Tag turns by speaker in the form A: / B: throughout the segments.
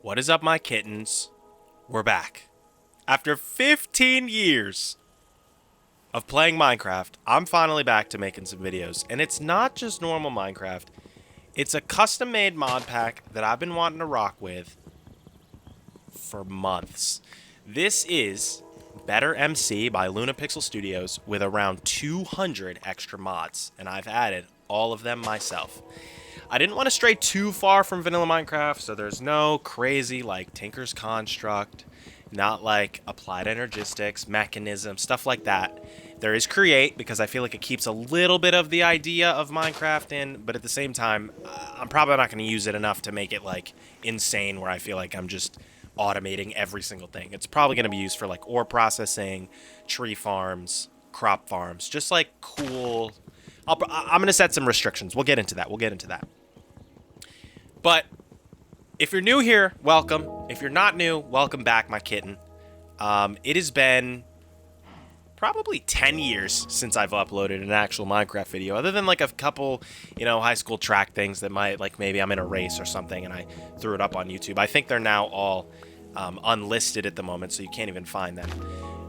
A: What is up, my kittens? We're back. After 15 years of playing Minecraft, I'm finally back to making some videos. And it's not just normal Minecraft. It's a custom-made mod pack that I've been wanting to rock with for months. This is Better MC by LunaPixel Studios with around 200 extra mods. And I've added all of them myself. I didn't want to stray too far from vanilla Minecraft, so there's no crazy like Tinker's Construct, not like applied energistics, mechanism, stuff like that. There is create because I feel like it keeps a little bit of the idea of Minecraft in, but at the same time, I'm probably not going to use it enough to make it like insane where I feel like I'm just automating every single thing. It's probably going to be used for like ore processing, tree farms, crop farms, just like cool. I'm going to set some restrictions. We'll get into that. But if you're new here, welcome. If you're not new, welcome back, my kitten. It has been probably 10 years since I've uploaded an actual Minecraft video, other than like a couple, high school track things that might, like maybe I'm in a race or something and I threw it up on YouTube. I think they're now all unlisted at the moment, so you can't even find them.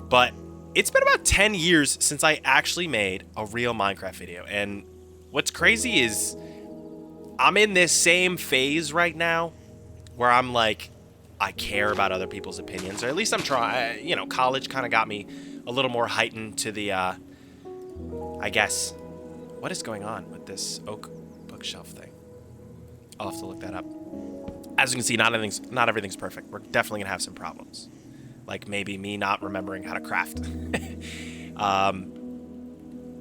A: But it's been about 10 years since I actually made a real Minecraft video. And what's crazy is I'm in this same phase right now where I'm like, I care about other people's opinions, or at least I'm trying. College kind of got me a little more heightened to the, I guess, what is going on with this oak bookshelf thing? I'll have to look that up. As you can see, not everything's perfect. We're definitely gonna have some problems, like maybe me not remembering how to craft.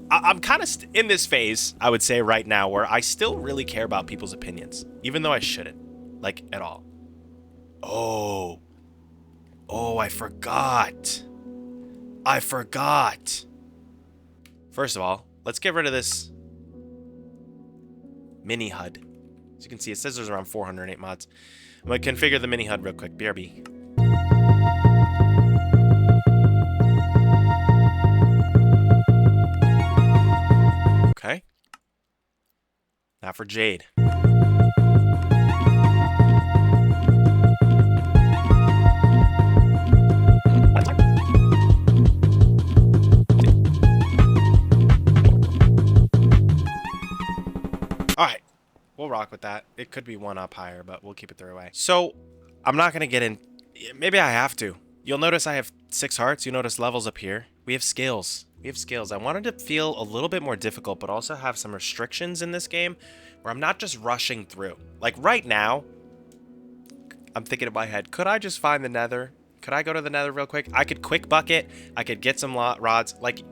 A: I'm kind of in this phase, I would say right now, where I still really care about people's opinions, even though I shouldn't, like, at all. Oh, I forgot. First of all, let's get rid of this mini HUD. As you can see, it says there's around 408 mods. I'm going to configure the mini HUD real quick. BRB. Okay. Now for Jade. Alright, we'll rock with that. It could be one up higher, but we'll keep it 3 away. So, I'm not going to get in. Maybe I have to. You'll notice I have 6 hearts. You notice levels up here. We have skills. I wanted to feel a little bit more difficult, but also have some restrictions in this game where I'm not just rushing through. Like right now, I'm thinking in my head, could I just find the nether? Could I go to the nether real quick? I could quick bucket. I could get some rods. Like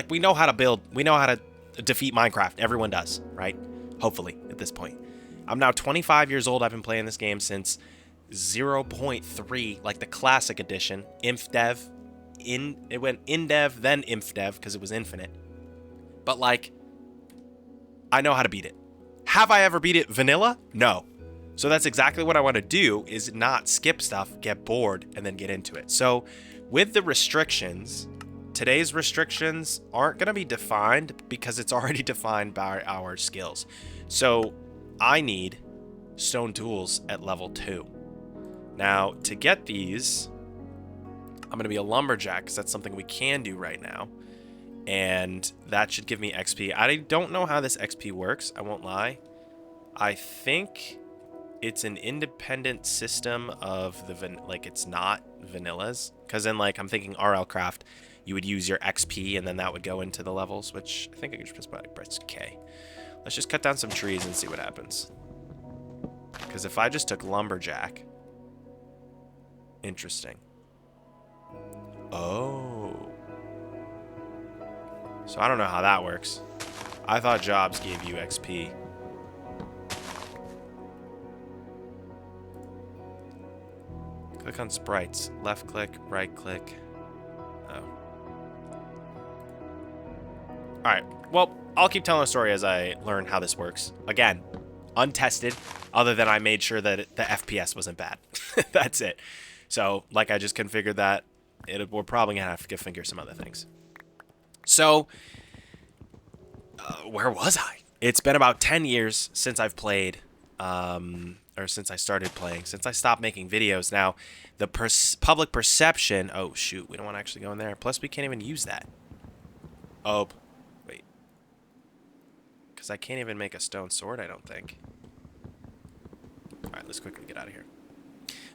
A: we know how to build. We know how to defeat Minecraft. Everyone does, right? Hopefully, at this point. I'm now 25 years old. I've been playing this game since 0.3, like the classic edition, InfDev. It went InDev, then InfDev, because it was infinite. But, like, I know how to beat it. Have I ever beat it vanilla? No. So that's exactly what I want to do, is not skip stuff, get bored, and then get into it. So, with the restrictions, today's restrictions aren't going to be defined because it's already defined by our skills. So, I need stone tools at level 2. Now, to get these, I'm going to be a lumberjack because that's something we can do right now. And that should give me XP. I don't know how this XP works, I won't lie. I think it's an independent system of the, it's not vanilla's. Because then, I'm thinking RL Craft, you would use your XP and then that would go into the levels, which I think I can just press K. Let's just cut down some trees and see what happens. Because if I just took lumberjack, interesting. Oh. So I don't know how that works. I thought jobs gave you XP. Click on sprites. Left click, right click. Oh. Alright. Well, I'll keep telling the story as I learn how this works. Again, untested, other than I made sure that the FPS wasn't bad. That's it. So, I just configured that. We're probably going to have to configure some other things. So, where was I? It's been about 10 years since I've played, or or since I started playing, since I stopped making videos. Now, the public perception. Oh shoot, we don't want to actually go in there. Plus, we can't even use that. Oh, wait, because I can't even make a stone sword. I don't think. All right, let's quickly get out of here.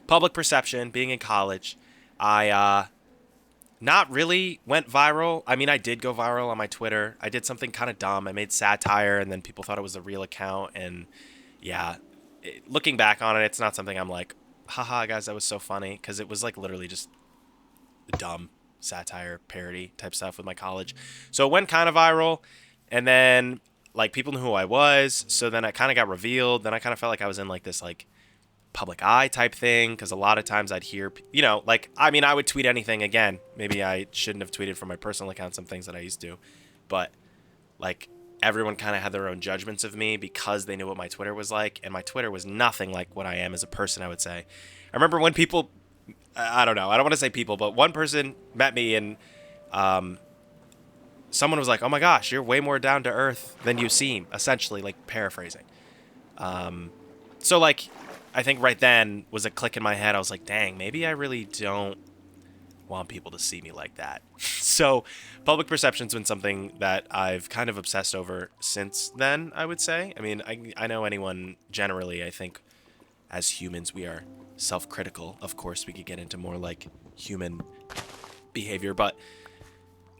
A: Public perception. Being in college, I not really went viral. I mean, I did go viral on my Twitter. I did something kind of dumb. I made satire, and then people thought it was a real account. And yeah, looking back on it, it's not something I'm like, haha, guys, that was so funny. Because it was like literally just dumb satire, parody type stuff with my college. So it went kind of viral. And then like people knew who I was. So then I kind of got revealed. Then I kind of felt like I was in like this like public eye type thing, because a lot of times I'd hear, you know, like, I mean, I would tweet anything. Again, maybe I shouldn't have tweeted from my personal account some things that I used to, but like everyone kind of had their own judgments of me because they knew what my Twitter was like, and my Twitter was nothing like what I am as a person, I would say. I remember when people, I don't know, I don't want to say people, but one person met me and someone was like, oh my gosh, you're way more down to earth than you seem, essentially, like paraphrasing. So like, I think right then was a click in my head. I was like, dang, maybe I really don't want people to see me like that. So public perception's been something that I've kind of obsessed over since then, I would say. I mean, I know anyone generally, I think as humans, we are self-critical. Of course, we could get into more like human behavior, but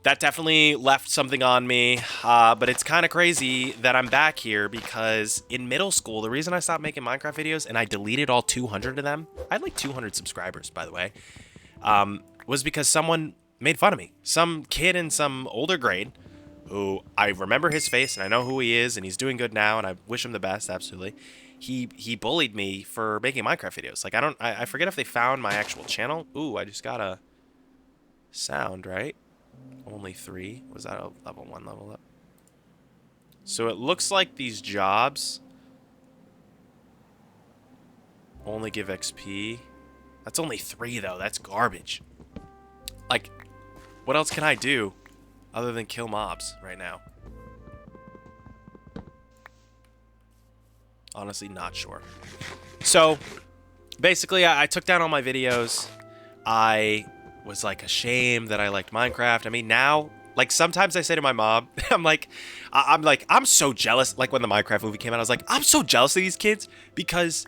A: that definitely left something on me, but it's kind of crazy that I'm back here because in middle school, the reason I stopped making Minecraft videos and I deleted all 200 of them, I had like 200 subscribers, by the way, was because someone made fun of me. Some kid in some older grade who I remember his face and I know who he is and he's doing good now and I wish him the best, absolutely. He bullied me for making Minecraft videos. Like, I forget if they found my actual channel. Ooh, I just got a sound, right? Only 3. Was that a level 1 level up? So it looks like these jobs only give XP. That's only 3 though. That's garbage. Like, what else can I do other than kill mobs right now? Honestly, not sure. So basically, I took down all my videos. I was like ashamed that I liked Minecraft. I mean, now, like, sometimes I say to my mom, I'm so jealous. Like when the Minecraft movie came out, I was like, I'm so jealous of these kids because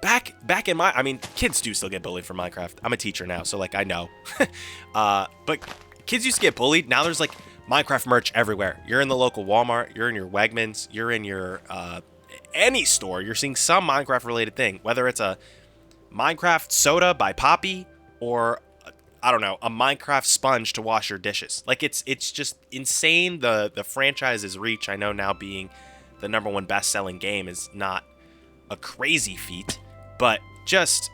A: back in my, I mean, kids do still get bullied for Minecraft. I'm a teacher now, so like I know. But kids used to get bullied. Now there's like Minecraft merch everywhere. You're in the local Walmart, you're in your Wegmans, you're in your any store. You're seeing some Minecraft related thing, whether it's a Minecraft soda by Poppy or I don't know, a Minecraft sponge to wash your dishes. Like it's just insane the franchise's reach. I know now being the #1 best-selling game is not a crazy feat, but just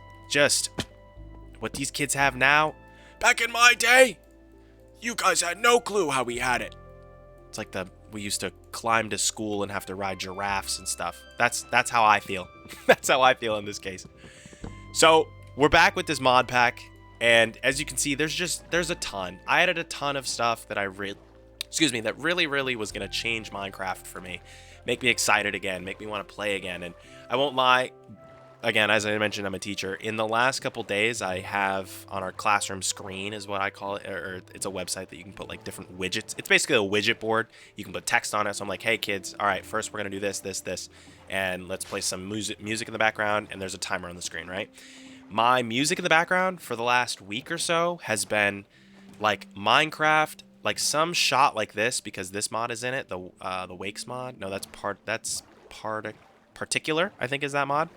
A: what these kids have now. Back in my day, you guys had no clue how we had it. It's like we used to climb to school and have to ride giraffes and stuff. That's how I feel. That's how I feel in this case. So we're back with this mod pack. And as you can see, there's a ton. I added a ton of stuff that that really was going to change Minecraft for me. Make me excited again, make me want to play again. And I won't lie, again, as I mentioned, I'm a teacher. In the last couple days, I have on our classroom screen is what I call it, or it's a website that you can put like different widgets. It's basically a widget board. You can put text on it. So I'm like, hey kids, all right, first we're going to do this, and let's play some music in the background. And there's a timer on the screen, right? My music in the background for the last week or so has been like Minecraft, like some shot like this because this mod is in it, the Wakes mod. No, that's particular, I think is that mod.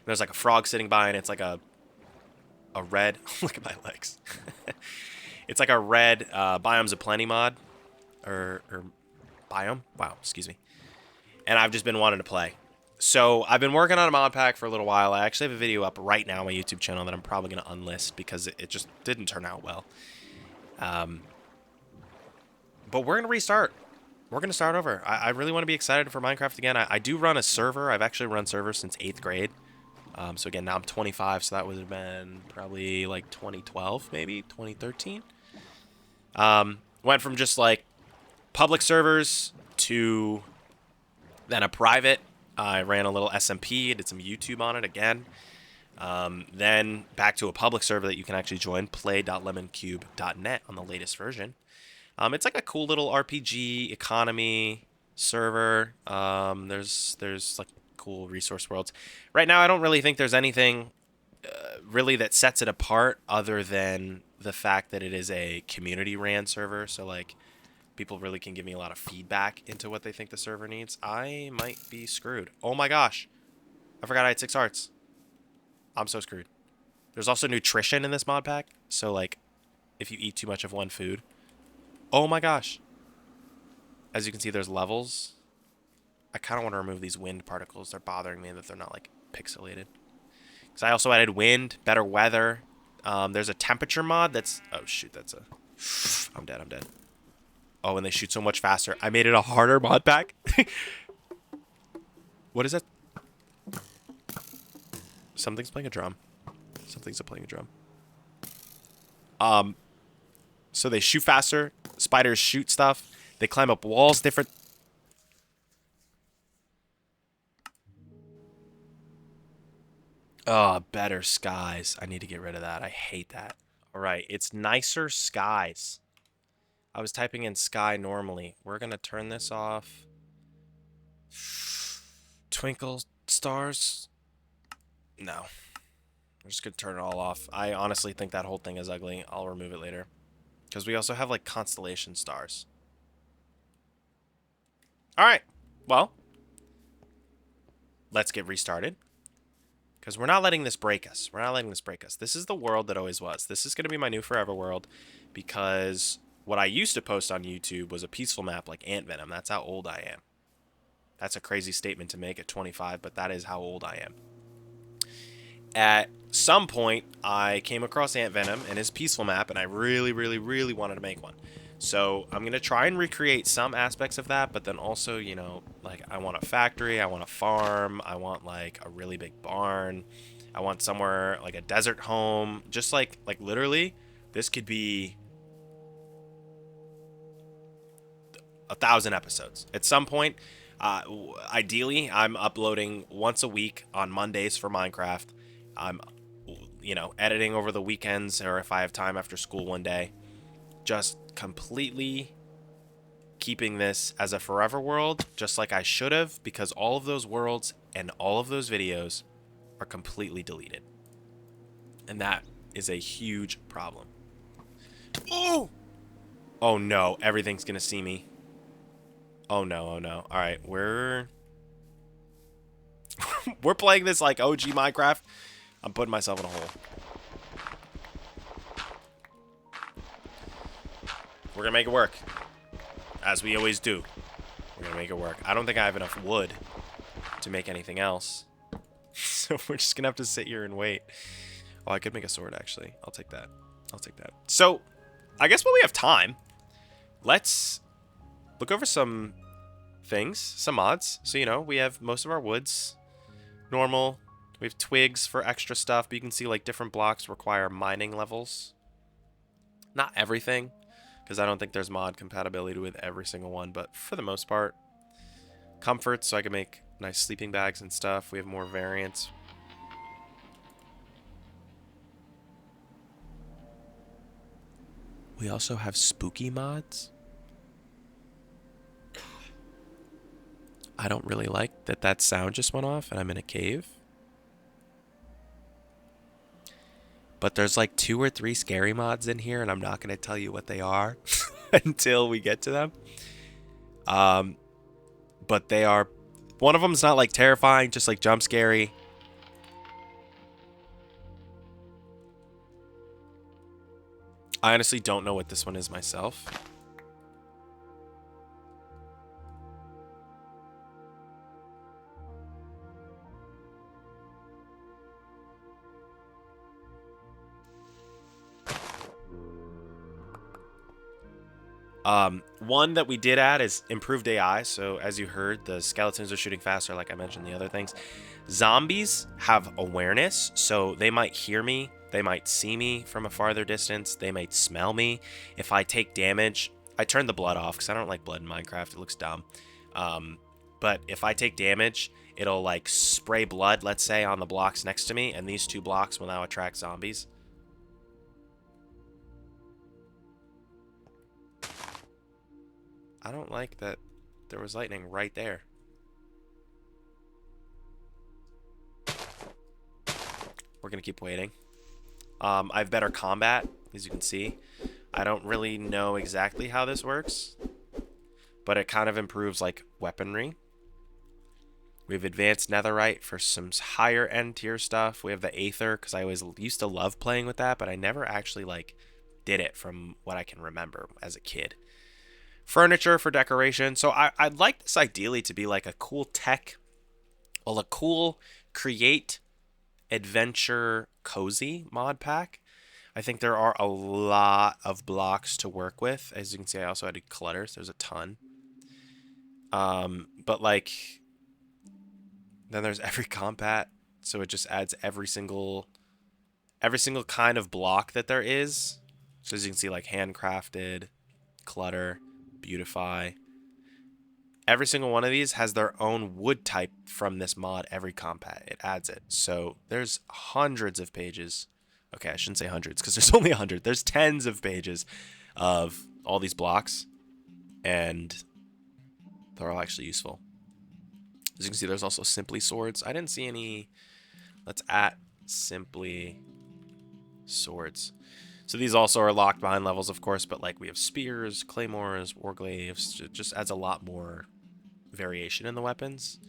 A: There's like a frog sitting by and it's like a red look at my legs. It's like a red Biomes of Plenty mod or biome. Wow, excuse me. And I've just been wanting to play. So I've been working on a mod pack for a little while. I actually have a video up right now on my YouTube channel that I'm probably going to unlist because it just didn't turn out well. But we're going to restart. We're going to start over. I really want to be excited for Minecraft again. I do run a server. I've actually run servers since 8th grade. So again, now I'm 25, so that would have been probably like 2012, maybe 2013. Went from just like public servers to then a private. I ran a little SMP, did some YouTube on it again. Then back to a public server that you can actually join, play.lemoncube.net on the latest version. It's like a cool little RPG economy server. There's like cool resource worlds. Right now, I don't really think there's anything really that sets it apart other than the fact that it is a community ran server. So like people really can give me a lot of feedback into what they think the server needs. I might be screwed. Oh my gosh. I forgot I had 6 hearts. I'm so screwed. There's also nutrition in this mod pack. So like if you eat too much of one food. Oh my gosh. As you can see, there's levels. I kind of want to remove these wind particles. They're bothering me that they're not like pixelated. Because I also added wind, better weather. There's a temperature mod that's... Oh, shoot, that's a... I'm dead, I'm dead. Oh, and they shoot so much faster. I made it a harder mod pack. What is that? Something's playing a drum. Something's playing a drum. So they shoot faster. Spiders shoot stuff. They climb up walls different... Oh, better skies. I need to get rid of that. I hate that. All right, it's nicer skies. I was typing in sky normally. We're going to turn this off. Twinkle stars? No. I'm just going to turn it all off. I honestly think that whole thing is ugly. I'll remove it later. Because we also have, like, constellation stars. All right. Well, let's get restarted. Because we're not letting this break us. We're not letting this break us. This is the world that always was. This is going to be my new forever world. Because what I used to post on YouTube was a peaceful map like Ant Venom. That's how old I am. That's a crazy statement to make at 25, but that is how old I am. At some point, I came across Ant Venom and his peaceful map, and I really, really, really wanted to make one. So I'm going to try and recreate some aspects of that, but then also, you know, like I want a factory, I want a farm, I want like a really big barn, I want somewhere like a desert home, just like literally, this could be 1,000 episodes. At some point, ideally, I'm uploading once a week on Mondays for Minecraft. I'm, you know, editing over the weekends or if I have time after school one day. Just completely keeping this as a forever world, just like I should have, because all of those worlds and all of those videos are completely deleted. And that is a huge problem. Oh! Oh no, everything's gonna see me. Oh no, oh no. Alright, we're playing this like OG Minecraft. I'm putting myself in a hole. We're gonna make it work. As we always do. We're gonna make it work. I don't think I have enough wood to make anything else. So we're just gonna have to sit here and wait. Oh, I could make a sword, actually. I'll take that. I'll take that. So, I guess when we have time, let's look over some things, some mods. So, you know, we have most of our woods normal. We have twigs for extra stuff, but you can see, like, different blocks require mining levels. Not everything, because I don't think there's mod compatibility with every single one, but for the most part. Comfort, so I can make nice sleeping bags and stuff. We have more variants. We also have spooky mods. I don't really like that that sound just went off and I'm in a cave. But there's like 2 or 3 scary mods in here, and I'm not going to tell you what they are until we get to them. But they are... One of them's not like terrifying, just like jump scary. I honestly don't know what this one is myself. One that we did add is improved AI. So as you heard, the skeletons are shooting faster, like I mentioned the other things. Zombies have awareness, so they might hear me. They might see me from a farther distance. They might smell me. If I take damage, I turn the blood off because I don't like blood in Minecraft. It looks dumb. but if I take damage, it'll like spray blood, let's say, on the blocks next to me, and these 2 blocks will now attract zombies. I don't like that there was lightning right there. We're gonna keep waiting. I have better combat, as you can see. I don't really know exactly how this works, but it kind of improves like weaponry. We have advanced netherite for some higher end tier stuff. We have the aether, because I always used to love playing with that, but I never actually like did it from what I can remember as a kid. Furniture for decoration. So I'd like this ideally to be like a cool tech, well, a cool create adventure cozy mod pack. I think there are a lot of blocks to work with. As you can see, I also added clutters. There's a ton. But like, then there's every combat, so it just adds every single kind of block that there is. So as you can see, like handcrafted, clutter, beautify. Every single one of these has their own wood type from this mod. Every combat, it adds it. So there's hundreds of pages. Okay, I shouldn't say hundreds because there's only 100. There's tens of pages of all these blocks, and they're all actually useful. As you can see, there's also simply swords. I didn't see any. Let's add simply swords. So these also are locked behind levels, of course, but like we have spears, claymores, warglaves. It just adds a lot more variation in the weapons.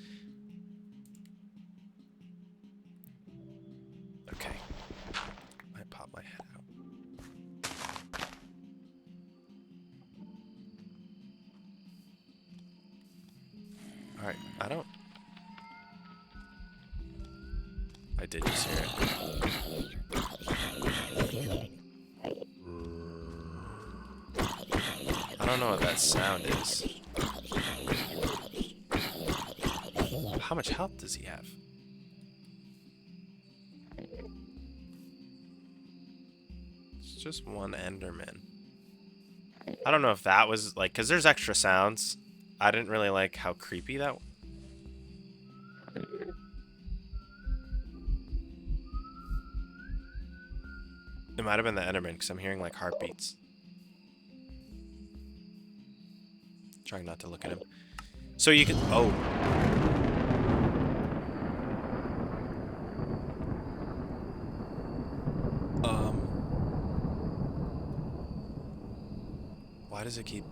A: Okay. I pop my head out. Alright, I did just hear it. I don't know what that sound is. How much health does he have? It's just one Enderman. I don't know if that was like, because there's extra sounds. I didn't really like how creepy that was. It might have been the Enderman because I'm hearing like heartbeats. Trying not to look at him. So you can. Oh. Why does it keep.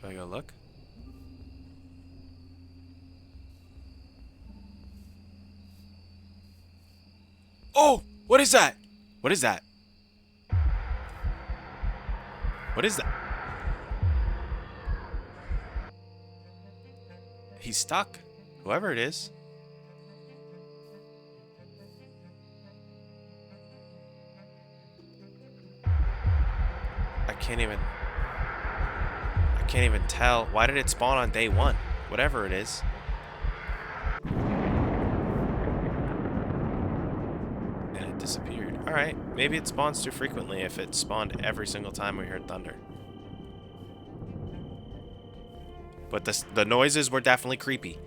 A: Do I go look? Oh! What is that? What is that? What is that? He's stuck. Whoever it is. I can't even tell. Why did it spawn on day 1? Whatever it is. And it disappeared. Alright, maybe it spawns too frequently if it spawned every single time we heard thunder. But the noises were definitely creepy.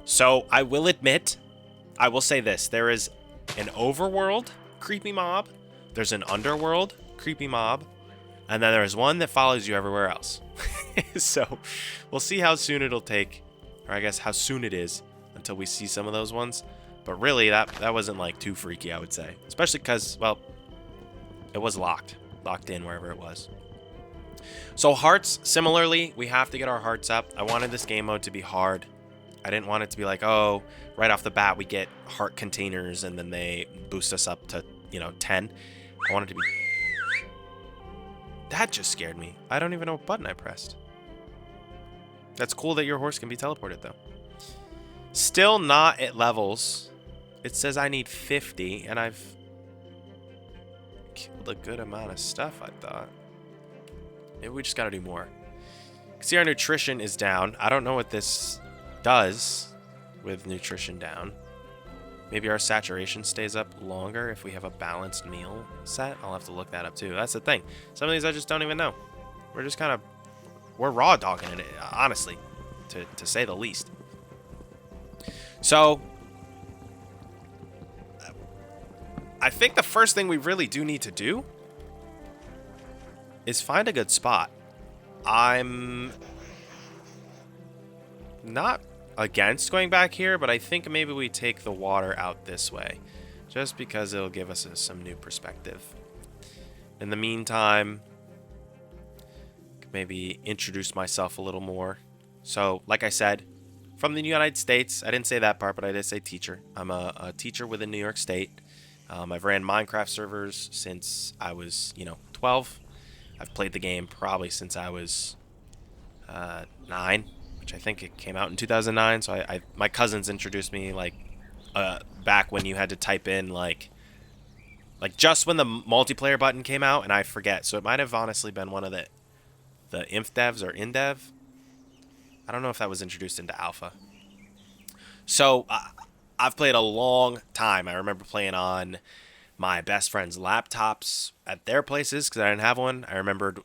A: So, I will admit, I will say this. There is an overworld creepy mob. There's an underworld creepy mob. And then there's one that follows you everywhere else. So, we'll see how soon it'll take, or I guess how soon it is, until we see some of those ones. But really, that wasn't like too freaky, I would say. Especially because, well, it was locked in wherever it was. So hearts, similarly, we have to get our hearts up. I wanted this game mode to be hard. I didn't want it to be like, oh, right off the bat we get heart containers and then they boost us up to, 10. I wanted to be... That just scared me. I don't even know what button I pressed. That's cool that your horse can be teleported, though. Still not at levels. It says I need 50, and I've killed a good amount of stuff, I thought. Maybe we just gotta do more. See, our nutrition is down. I don't know what this does with nutrition down. Maybe our saturation stays up longer if we have a balanced meal set. I'll have to look that up too. That's the thing. Some of these I just don't even know. We're just kind of we're raw dogging it, honestly, to say the least. So I think the first thing we really do need to do is find a good spot. I'm not against going back here, but I think maybe we take the water out this way, just because it'll give us some new perspective. In the meantime, maybe introduce myself a little more. So, like I said, from the United States. I didn't say that part, but I did say teacher. I'm a teacher within New York State. I've ran Minecraft servers since I was, 12. I've played the game probably since I was 9, which I think it came out in 2009. So my cousins introduced me back when you had to type in like just when the multiplayer button came out, and I forget. So it might have honestly been one of the inf devs or indev. I don't know if that was introduced into alpha. So I've played a long time. I remember playing on my best friend's laptops at their places because I didn't have one. I remembered.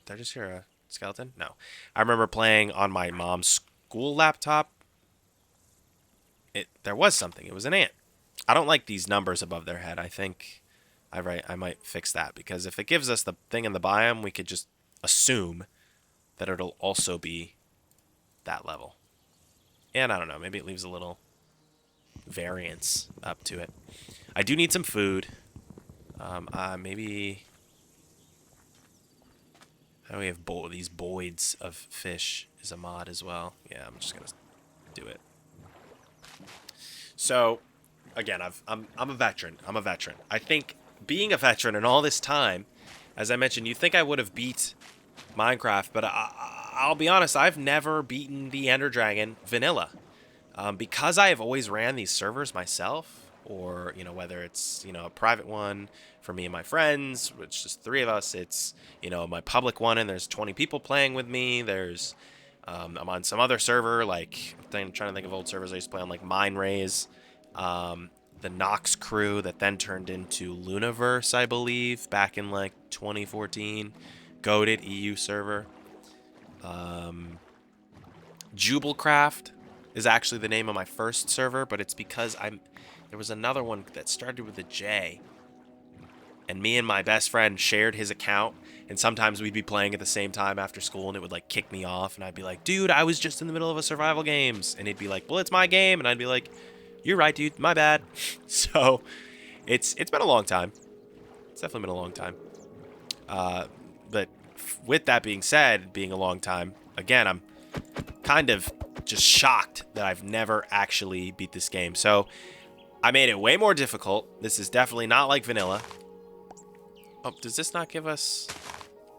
A: Did I just hear a skeleton? No. I remember playing on my mom's school laptop. There was something. It was an ant. I don't like these numbers above their head. I think I might fix that, because if it gives us the thing in the biome, we could just assume that it'll also be that level. And I don't know, maybe it leaves a little variance up to it. I do need some food. Maybe... How do we have these boids of fish is a mod as well? Yeah, I'm just going to do it. So, again, I'm a veteran. I'm a veteran. I think being a veteran and all this time, as I mentioned, you'd think I would have beat Minecraft, but I'll be honest, I've never beaten the Ender Dragon vanilla. Because I have always ran these servers myself, or, whether it's, a private one for me and my friends, which is just 3 of us, it's, my public one and there's 20 people playing with me, there's, I'm on some other server, I'm trying to think of old servers I used to play on, like Mine Rays, the Nox crew that then turned into Lunaverse, I believe, back in, 2014, goated EU server, Jubalcraft is actually the name of my first server, but it's because there was another one that started with a J, and me and my best friend shared his account, and sometimes we'd be playing at the same time after school, and it would kick me off, and I'd be like, dude, I was just in the middle of a survival games, and he'd be like, well, it's my game, and I'd be like, you're right, dude, my bad. So it's been a long time. It's definitely been a long time. But with that being said, being a long time, again, I'm kind of just shocked that I've never actually beat this game. So I made it way more difficult. This is definitely not like vanilla. Oh, does this not give us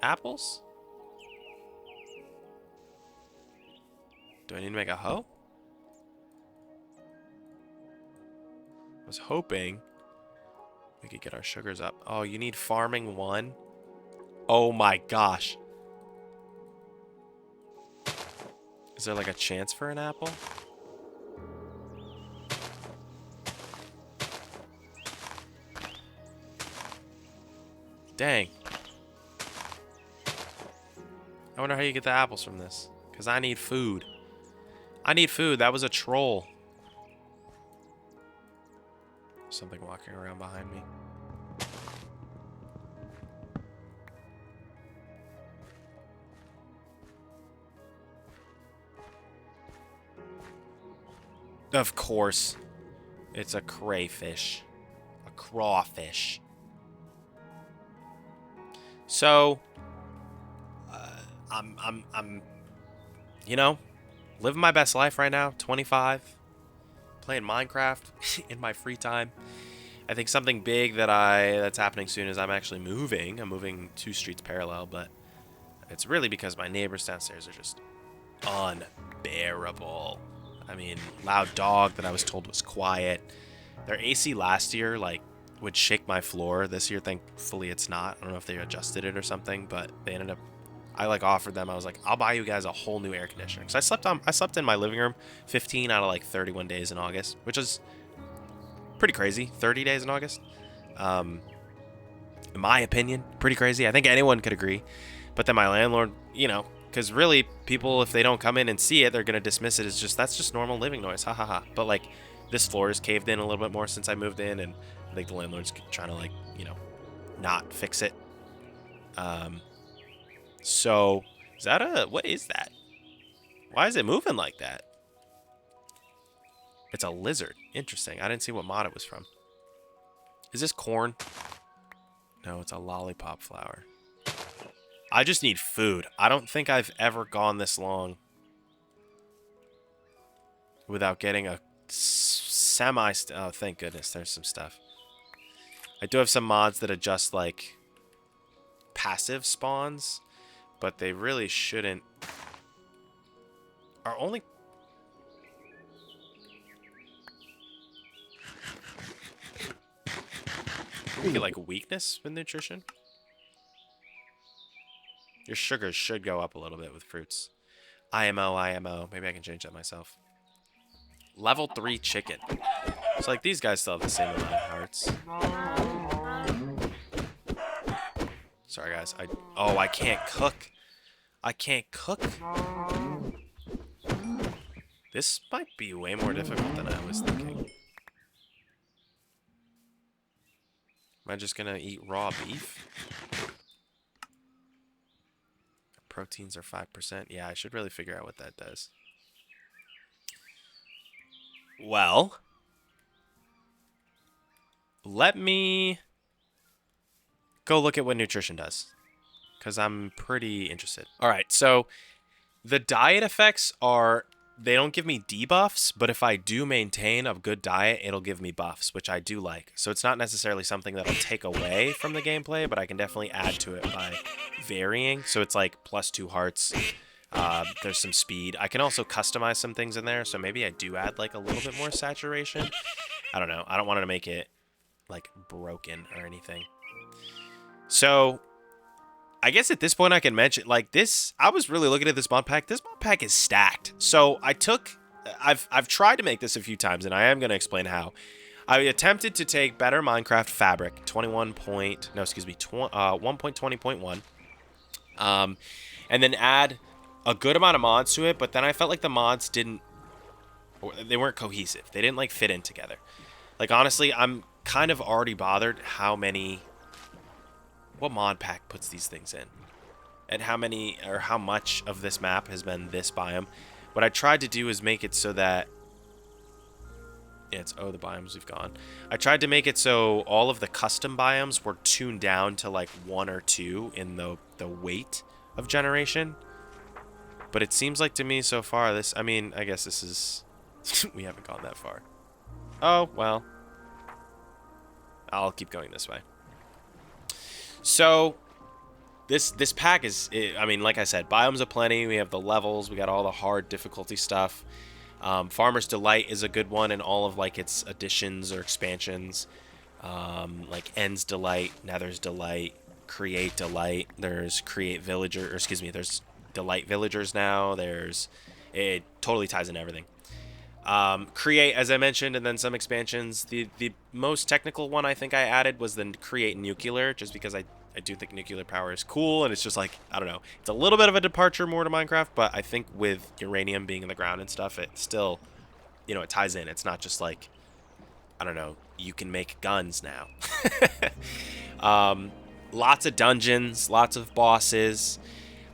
A: apples? Do I need to make a hoe? I was hoping we could get our sugars up. Oh, you need farming 1? Oh my gosh. Is there a chance for an apple? Dang. I wonder how you get the apples from this. Because I need food. I need food. That was a troll. Something walking around behind me. Of course. It's a crayfish. A crawfish. So, I'm living my best life right now, 25, playing Minecraft in my free time. I think something big that's happening soon is I'm actually moving. I'm moving 2 streets parallel, but it's really because my neighbors downstairs are just unbearable. I mean, loud dog that I was told was quiet. Their AC last year, would shake my floor. This year, thankfully, it's not. I don't know if they adjusted it or something, but they ended up... I, offered them. I was like, I'll buy you guys a whole new air conditioner. Because I slept in my living room 15 out of, 31 days in August, which is pretty crazy. 30 days in August. In my opinion, pretty crazy. I think anyone could agree. But then my landlord, you know, because really people, if they don't come in and see it, they're going to dismiss it as just, that's just normal living noise. Ha ha ha. But like this floor is caved in a little bit more since I moved in, and I think the landlord's trying to, like, you know, not fix it. So is that what is that? Why is it moving like that? It's a lizard. Interesting. I didn't see what mod it was from. Is this corn? No, it's a lollipop flower. I just need food. I don't think I've ever gone this long without getting a semi... Oh, thank goodness. There's some stuff. I do have some mods that adjust, like, passive spawns, but they really shouldn't... Are only... Can we get, like, weakness with nutrition? Your sugars should go up a little bit with fruits. IMO, IMO. Maybe I can change that myself. Level 3 chicken. So, like, these guys still have the same amount of hearts. Sorry, guys. Oh, I can't cook. I can't cook. This might be way more difficult than I was thinking. Am I just gonna eat raw beef? Proteins are 5%. Yeah, I should really figure out what that does. Well, let me go look at what nutrition does, because I'm pretty interested. All right, so the diet effects are, they don't give me debuffs, but if I do maintain a good diet, it'll give me buffs, which I do like. So it's not necessarily something that'll take away from the gameplay, but I can definitely add to it by varying. So it's like +2 hearts. There's some speed. I can also customize some things in there, so maybe I do add like a little bit more saturation. I don't know. I don't want to make it like broken or anything. So I guess at this point I can mention, like, this, I was really looking at this mod pack. This mod pack is stacked. So I've tried to make this a few times, and I am going to explain how. I attempted to take Better Minecraft Fabric 1.20.1, and then add a good amount of mods to it, but then I felt like the mods they weren't cohesive. They didn't, like, fit in together. Like, honestly, I'm kind of already bothered what mod pack puts these things in, and how much of this map has been this biome. What I tried to do is make it so that the biomes we've gone. I tried to make it so all of the custom biomes were tuned down to like 1 or 2 in the weight of generation. But it seems like to me so far I mean, I guess this is we haven't gone that far. Oh, well. I'll keep going this way. So this pack is, I mean, like I said, biomes aplenty. We have the levels. We got all the hard difficulty stuff. Farmer's Delight is a good one in all of like its additions or expansions. Like End's Delight, Nether's Delight, Create Delight. There's Create Villager, or excuse me, there's Delight Villagers now. It totally ties in everything. Create, as I mentioned, and then some expansions. The most technical one I think I added was the Create Nuclear, just because I do think nuclear power is cool, and it's just like, I don't know, it's a little bit of a departure more to Minecraft, but I think with uranium being in the ground and stuff, it still, you know, it ties in. It's not just like, I don't know, you can make guns now. Lots of dungeons, lots of bosses.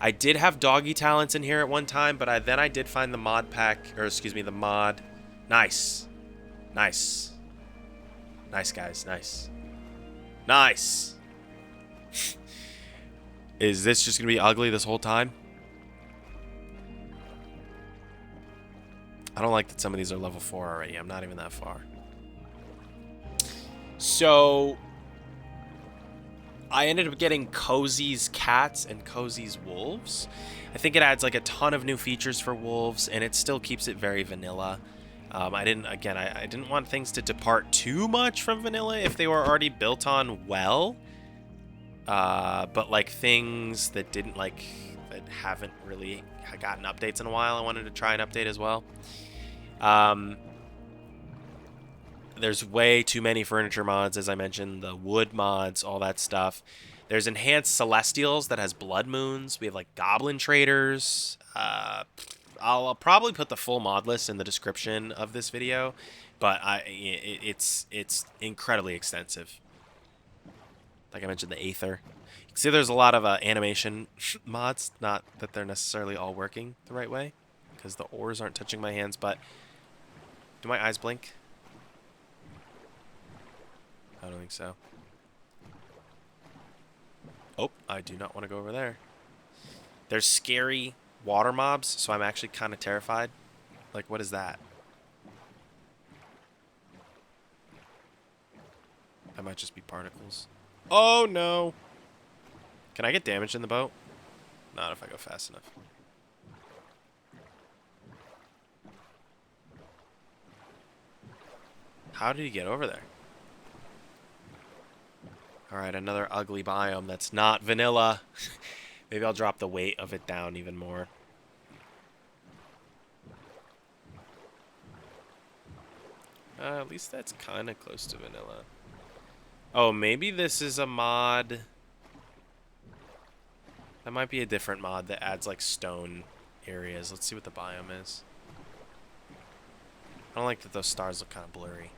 A: I did have doggy talents in here at one time, but then I did find the mod pack, or excuse me, the mod. Nice. Nice. Nice, guys. Nice. Nice. Is this just going to be ugly this whole time? I don't like that some of these are level 4 already. I'm not even that far. So I ended up getting Cozy's cats and Cozy's wolves. I think it adds like a ton of new features for wolves, and it still keeps it very vanilla. I didn't want things to depart too much from vanilla if they were already built on well. But like things that that haven't really gotten updates in a while, I wanted to try and update as well. There's way too many furniture mods, as I mentioned, the wood mods, all that stuff. There's enhanced celestials that has blood moons. We have like goblin traders. I'll probably put the full mod list in the description of this video, but it's incredibly extensive. Like I mentioned, the Aether. You can see there's a lot of animation mods. Not that they're necessarily all working the right way, because the ores aren't touching my hands, but do my eyes blink? I don't think so. Oh, I do not want to go over there. There's scary water mobs, so I'm actually kind of terrified. Like, what is that? That might just be particles. Oh, no. Can I get damaged in the boat? Not if I go fast enough. How did he get over there? Alright, another ugly biome that's not vanilla. Maybe I'll drop the weight of it down even more. At least that's kind of close to vanilla. Oh, maybe this is a mod. That might be a different mod that adds like stone areas. Let's see what the biome is. I don't like that those stars look kind of blurry.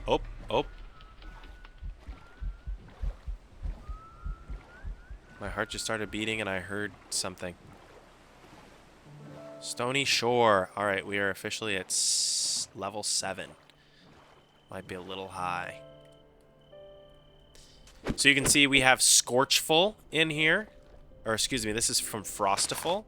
A: Oh, oh. My heart just started beating and I heard something. Stony Shore. Alright, we are officially at level 7. Might be a little high. So you can see we have Scorchful in here. Or excuse me, this is from Frostiful.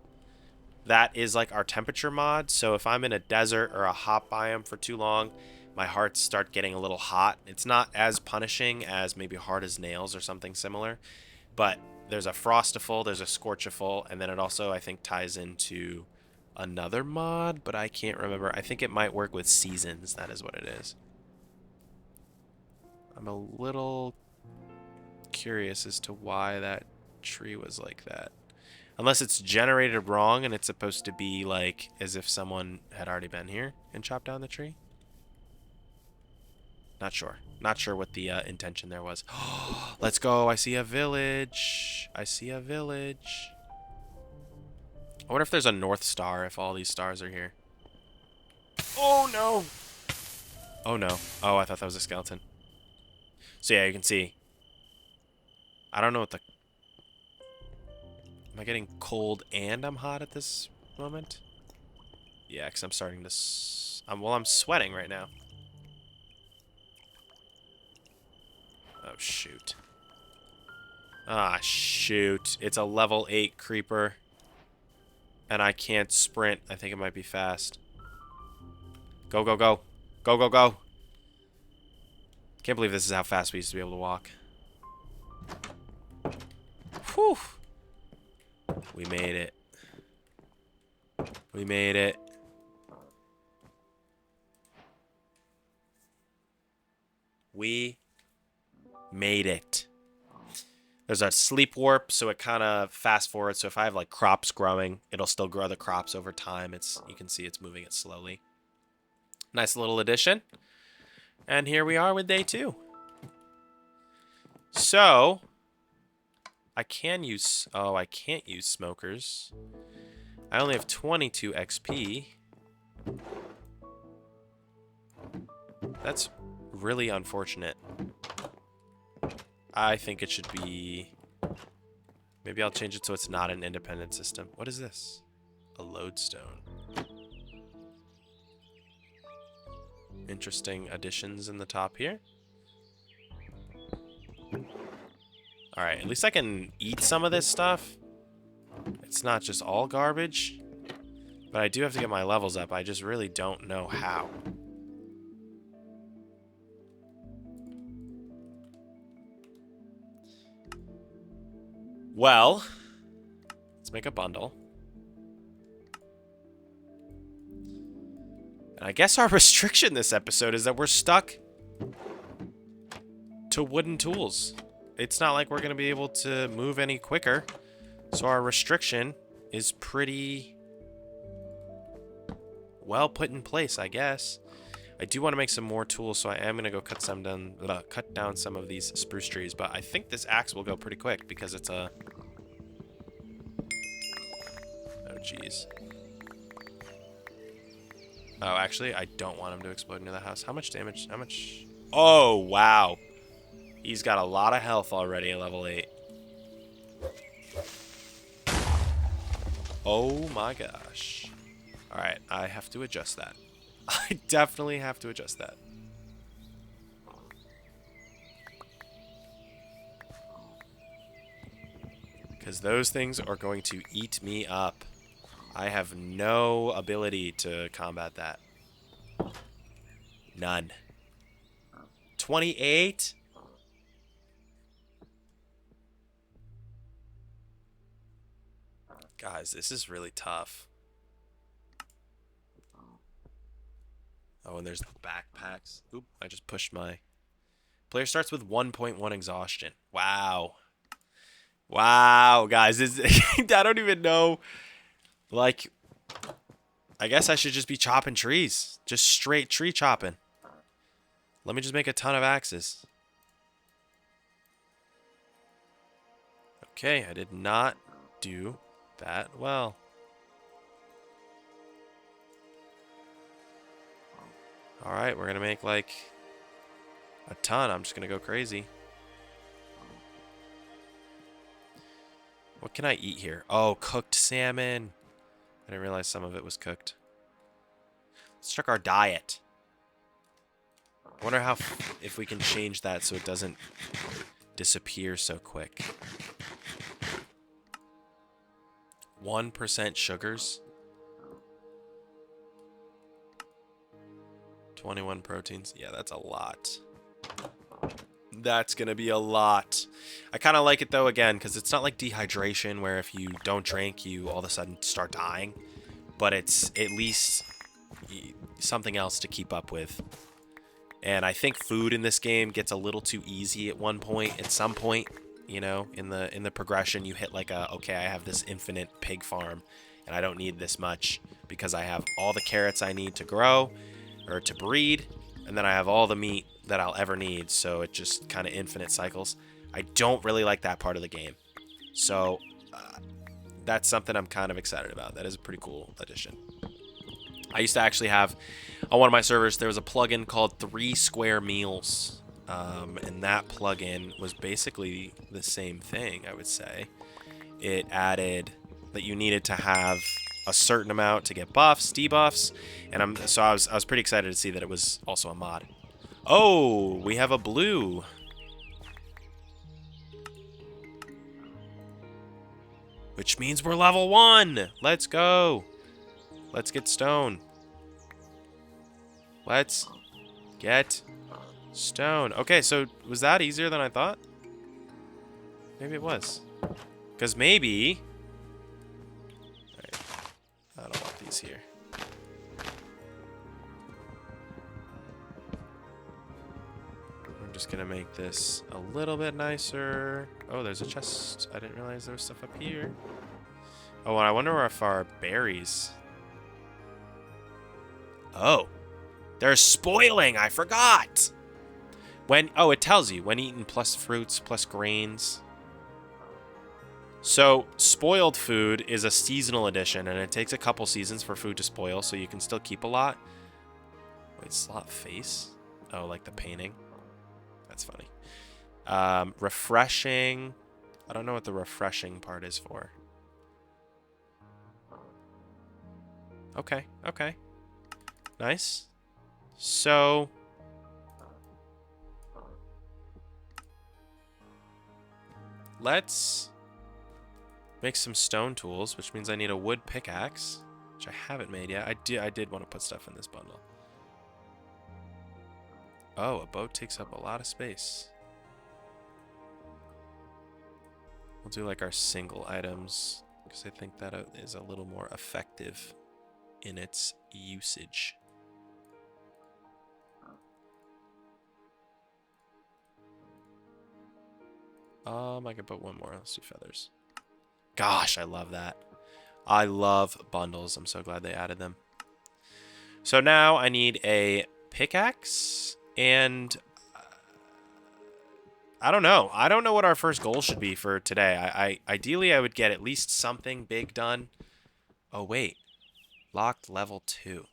A: That is like our temperature mod. So if I'm in a desert or a hot biome for too long, my hearts start getting a little hot. It's not as punishing as maybe Hard as Nails or something similar. But there's a Frostiful, there's a Scorchiful, and then it also, I think, ties into another mod, but I can't remember. I think it might work with seasons. That is what it is. I'm a little curious as to why that tree was like that. Unless it's generated wrong and it's supposed to be like as if someone had already been here and chopped down the tree. Not sure. Not sure what the intention there was. Let's go. I see a village. I see a village. I wonder if there's a North Star if all these stars are here. Oh, no. Oh, no. Oh, I thought that was a skeleton. So, yeah, you can see. I don't know what the... Am I getting cold and I'm hot at this moment? Yeah, because I'm starting to... Well, I'm sweating right now. Oh, shoot. Ah, shoot. It's a level 8 creeper. And I can't sprint. I think it might be fast. Go, go, go. Go, go, go. Can't believe this is how fast we used to be able to walk. Whew. We made it. We made it. We made it. There's a sleep warp, so it kind of fast forwards. So if I have like crops growing, it'll still grow the crops over time. You can see it's moving it slowly. Nice little addition. And here we are with day 2. So I can use... Oh, I can't use smokers. I only have 22 XP. That's really unfortunate. I think it should be... Maybe I'll change it so it's not an independent system. What is this? A lodestone. Interesting additions in the top here. Alright, at least I can eat some of this stuff. It's not just all garbage. But I do have to get my levels up. I just really don't know how. Well, let's make a bundle. And I guess our restriction this episode is that we're stuck to wooden tools. It's not like we're going to be able to move any quicker. So our restriction is pretty well put in place, I guess. I do want to make some more tools, so I am going to go cut down some of these spruce trees. But I think this axe will go pretty quick because it's a... Oh, jeez. Oh, actually, I don't want him to explode into the house. How much damage? How much? Oh, wow. He's got a lot of health already at level 8. Oh, my gosh. All right, I have to adjust that. I definitely have to adjust that. Because those things are going to eat me up. I have no ability to combat that. None. 28? Guys, this is really tough. Oh, and there's the backpacks. Oop, I just pushed my... Player starts with 1.1 exhaustion. Wow. Wow, guys. This, I don't even know. Like, I guess I should just be chopping trees. Just straight tree chopping. Let me just make a ton of axes. Okay, I did not do that well. Alright, we're gonna make like a ton. I'm just gonna go crazy. What can I eat here? Oh, cooked salmon. I didn't realize some of it was cooked. Let's check our diet. I wonder how if we can change that so it doesn't disappear so quick. 1% sugars. 21 proteins. Yeah, that's a lot. That's gonna be a lot. I kind of like it though, again, because it's not like dehydration where if you don't drink, you all of a sudden start dying. But it's at least something else to keep up with. And I think food in this game gets a little too easy at some point, you know, in the progression you hit like a, okay, I have this infinite pig farm and I don't need this much because I have all the carrots I need to grow or to breed, and then I have all the meat that I'll ever need, so it just kind of infinite cycles. I don't really like that part of the game. So that's something I'm kind of excited about. That is a pretty cool addition. I used to actually have, on one of my servers, there was a plugin called 3 Square Meals. And that plugin was basically the same thing, I would say. It added that you needed to have a certain amount to get buffs, debuffs, and I was pretty excited to see that it was also a mod. Oh, we have a blue. Which means we're level 1. Let's go. Let's get stone. Let's get stone. Okay, so was that easier than I thought? Maybe it was. Because maybe... Alright. I don't want these here. I'm just gonna make this a little bit nicer. Oh, there's a chest. I didn't realize there was stuff up here. Oh, and I wonder if our berries... Oh. They're spoiling! I forgot! Oh, it tells you. When eaten plus fruits, plus grains. So, spoiled food is a seasonal addition, and it takes a couple seasons for food to spoil, so you can still keep a lot. Wait, slot face? Oh, like the painting? That's funny. Refreshing. I don't know what the refreshing part is for. Okay, okay. Nice. So... let's make some stone tools, which means I need a wood pickaxe, which I haven't made yet. I did want to put stuff in this bundle. Oh, a boat takes up a lot of space. We'll do like our single items, because I think that is a little more effective in its usage. I could put one more. Let's do feathers. Gosh, I love that. I love bundles. I'm so glad they added them. So now I need a pickaxe, and I don't know. I don't know what our first goal should be for today. Ideally, I would get at least something big done. Oh, wait. Locked level 2.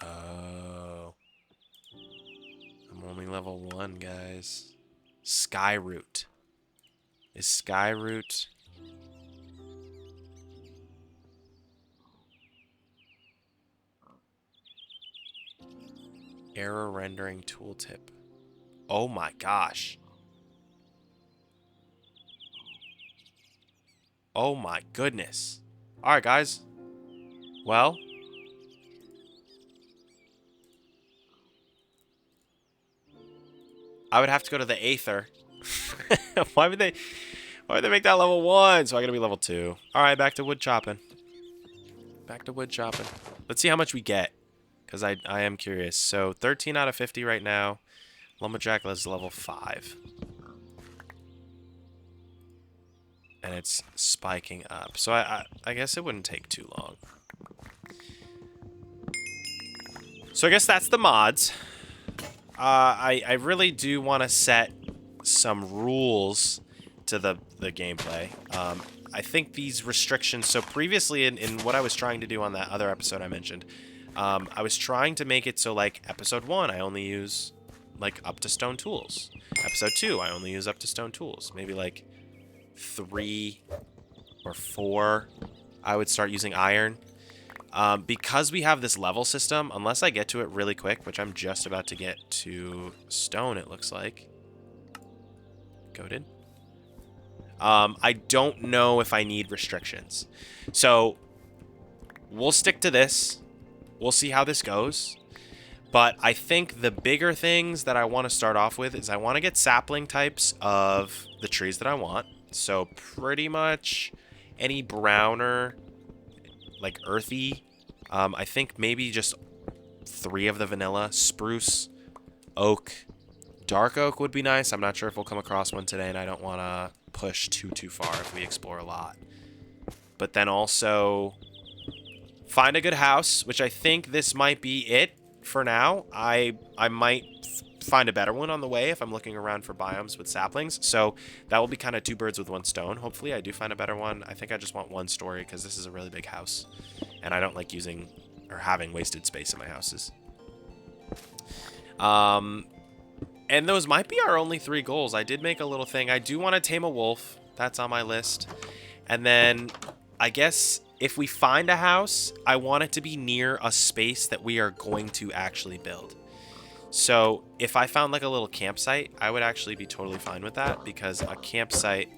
A: Oh. I'm only level 1, guys. Skyroot. Is Skyroot... Error rendering tooltip. Oh my gosh. Oh my goodness. Alright, guys. Well... I would have to go to the Aether. Why would they make that level 1? So I gotta be level 2. Alright, back to wood chopping. Back to wood chopping. Let's see how much we get. Because I am curious. So 13 out of 50 right now. Lumberjack is level 5. And it's spiking up. So I guess it wouldn't take too long. So I guess that's the mods. I really do want to set some rules to the gameplay. I think these restrictions... So previously in what I was trying to do on that other episode I mentioned, I was trying to make it so, like, episode 1, I only use, like, up to stone tools. Episode 2, I only use up to stone tools. Maybe, like, 3 or 4, I would start using iron. Because we have this level system, unless I get to it really quick, which I'm just about to get to stone, it looks like. Goated. I don't know if I need restrictions. So, we'll stick to this. We'll see how this goes. But I think the bigger things that I want to start off with is I want to get sapling types of the trees that I want. So, pretty much any browner... like earthy. I think maybe just 3 of the vanilla. Spruce, oak, dark oak would be nice. I'm not sure if we'll come across one today, and I don't want to push too far if we explore a lot. But then also find a good house, which I think this might be it for now. I might find a better one on the way if I'm looking around for biomes with saplings. So that will be kind of 2 birds with 1 stone. Hopefully I do find a better one. I think I just want 1 story because this is a really big house. And I don't like using or having wasted space in my houses. And those might be our only 3 goals. I did make a little thing. I do want to tame a wolf. That's on my list. And then I guess if we find a house, I want it to be near a space that we are going to actually build. So if I found like a little campsite, I would actually be totally fine with that because a campsite...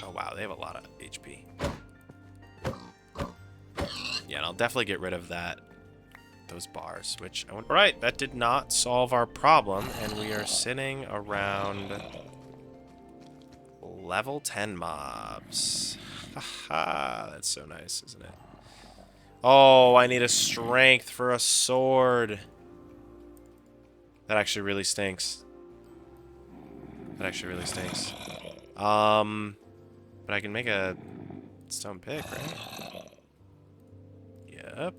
A: Oh wow, they have a lot of HP. Yeah, and I'll definitely get rid of those bars, which I want... Alright, that did not solve our problem, and we are sitting around level 10 mobs. Haha, that's so nice, isn't it? Oh, I need a strength for a sword. That actually really stinks. That actually really stinks. But I can make a stone pick, right? Yep.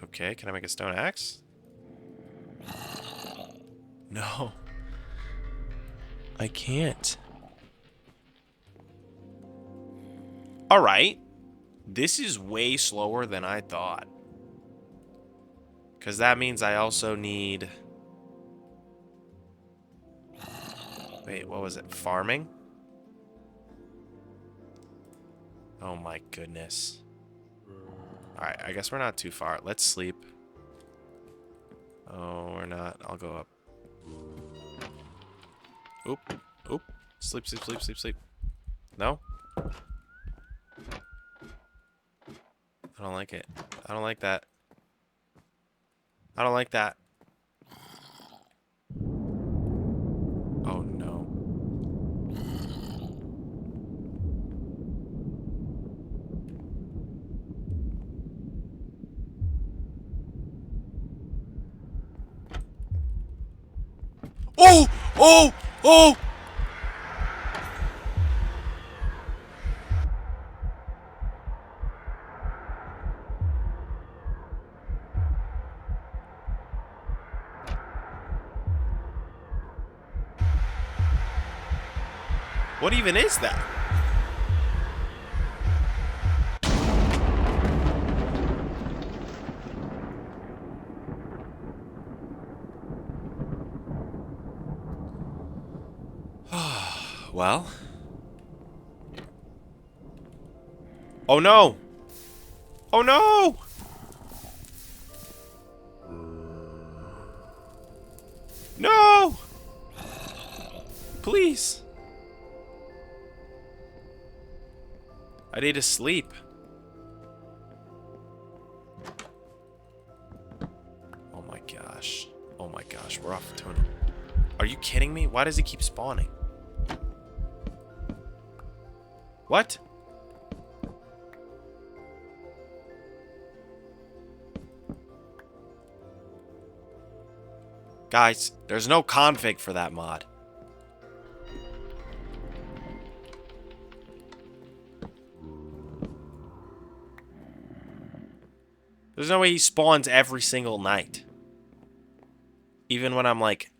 A: Okay, can I make a stone axe? No. I can't. Alright. This is way slower than I thought. Because that means I also need... Wait, what was it? Farming? Oh my goodness. Alright, I guess we're not too far. Let's sleep. Oh, we're not. I'll go up. Oop. Oop. Sleep, sleep, sleep, sleep, sleep. No? I don't like it. I don't like that. I don't like that. Oh no. Oh! Oh! Oh! What even is that? Well. Oh no! Oh no! No! Please. I need to sleep. Oh my gosh. Oh my gosh, we're off to an... Are you kidding me? Why does he keep spawning? What? Guys, there's no config for that mod. There's no way he spawns every single night. Even when I'm, like,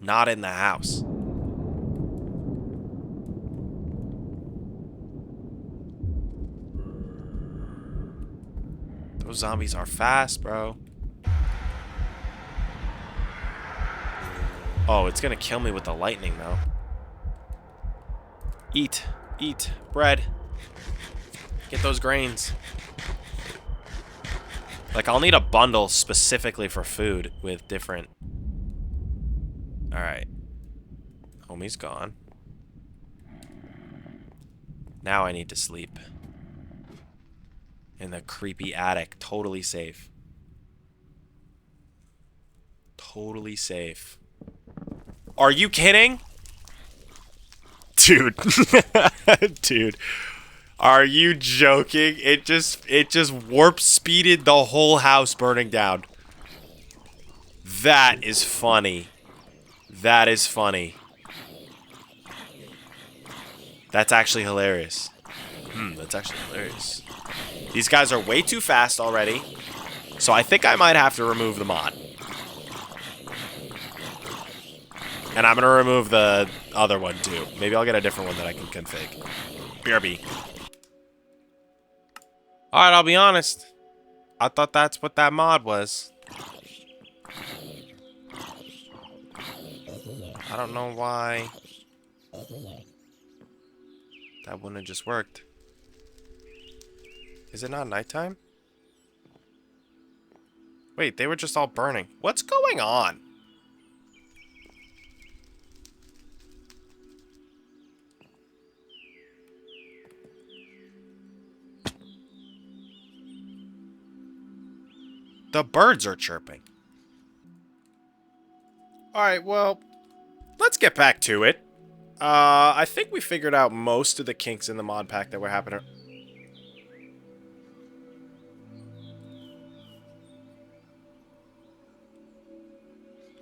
A: not in the house. Those zombies are fast, bro. Oh, it's gonna kill me with the lightning, though. Eat. Eat. Bread. Get those grains. Like, I'll need a bundle specifically for food with different... Alright. Homie's gone. Now I need to sleep. In the creepy attic. Totally safe. Totally safe. Are you kidding? Dude. Dude. Are you joking? It just warp speeded the whole house burning down. That is funny. That is funny. That's actually hilarious. That's actually hilarious. These guys are way too fast already. So I think I might have to remove the mod. And I'm going to remove the other one too. Maybe I'll get a different one that I can config. BRB. Alright, I'll be honest. I thought that's what that mod was. I don't know why that wouldn't have just worked. Is it not nighttime? Wait, they were just all burning. What's going on? The birds are chirping. Alright, well, let's get back to it. I think we figured out most of the kinks in the mod pack that were happening.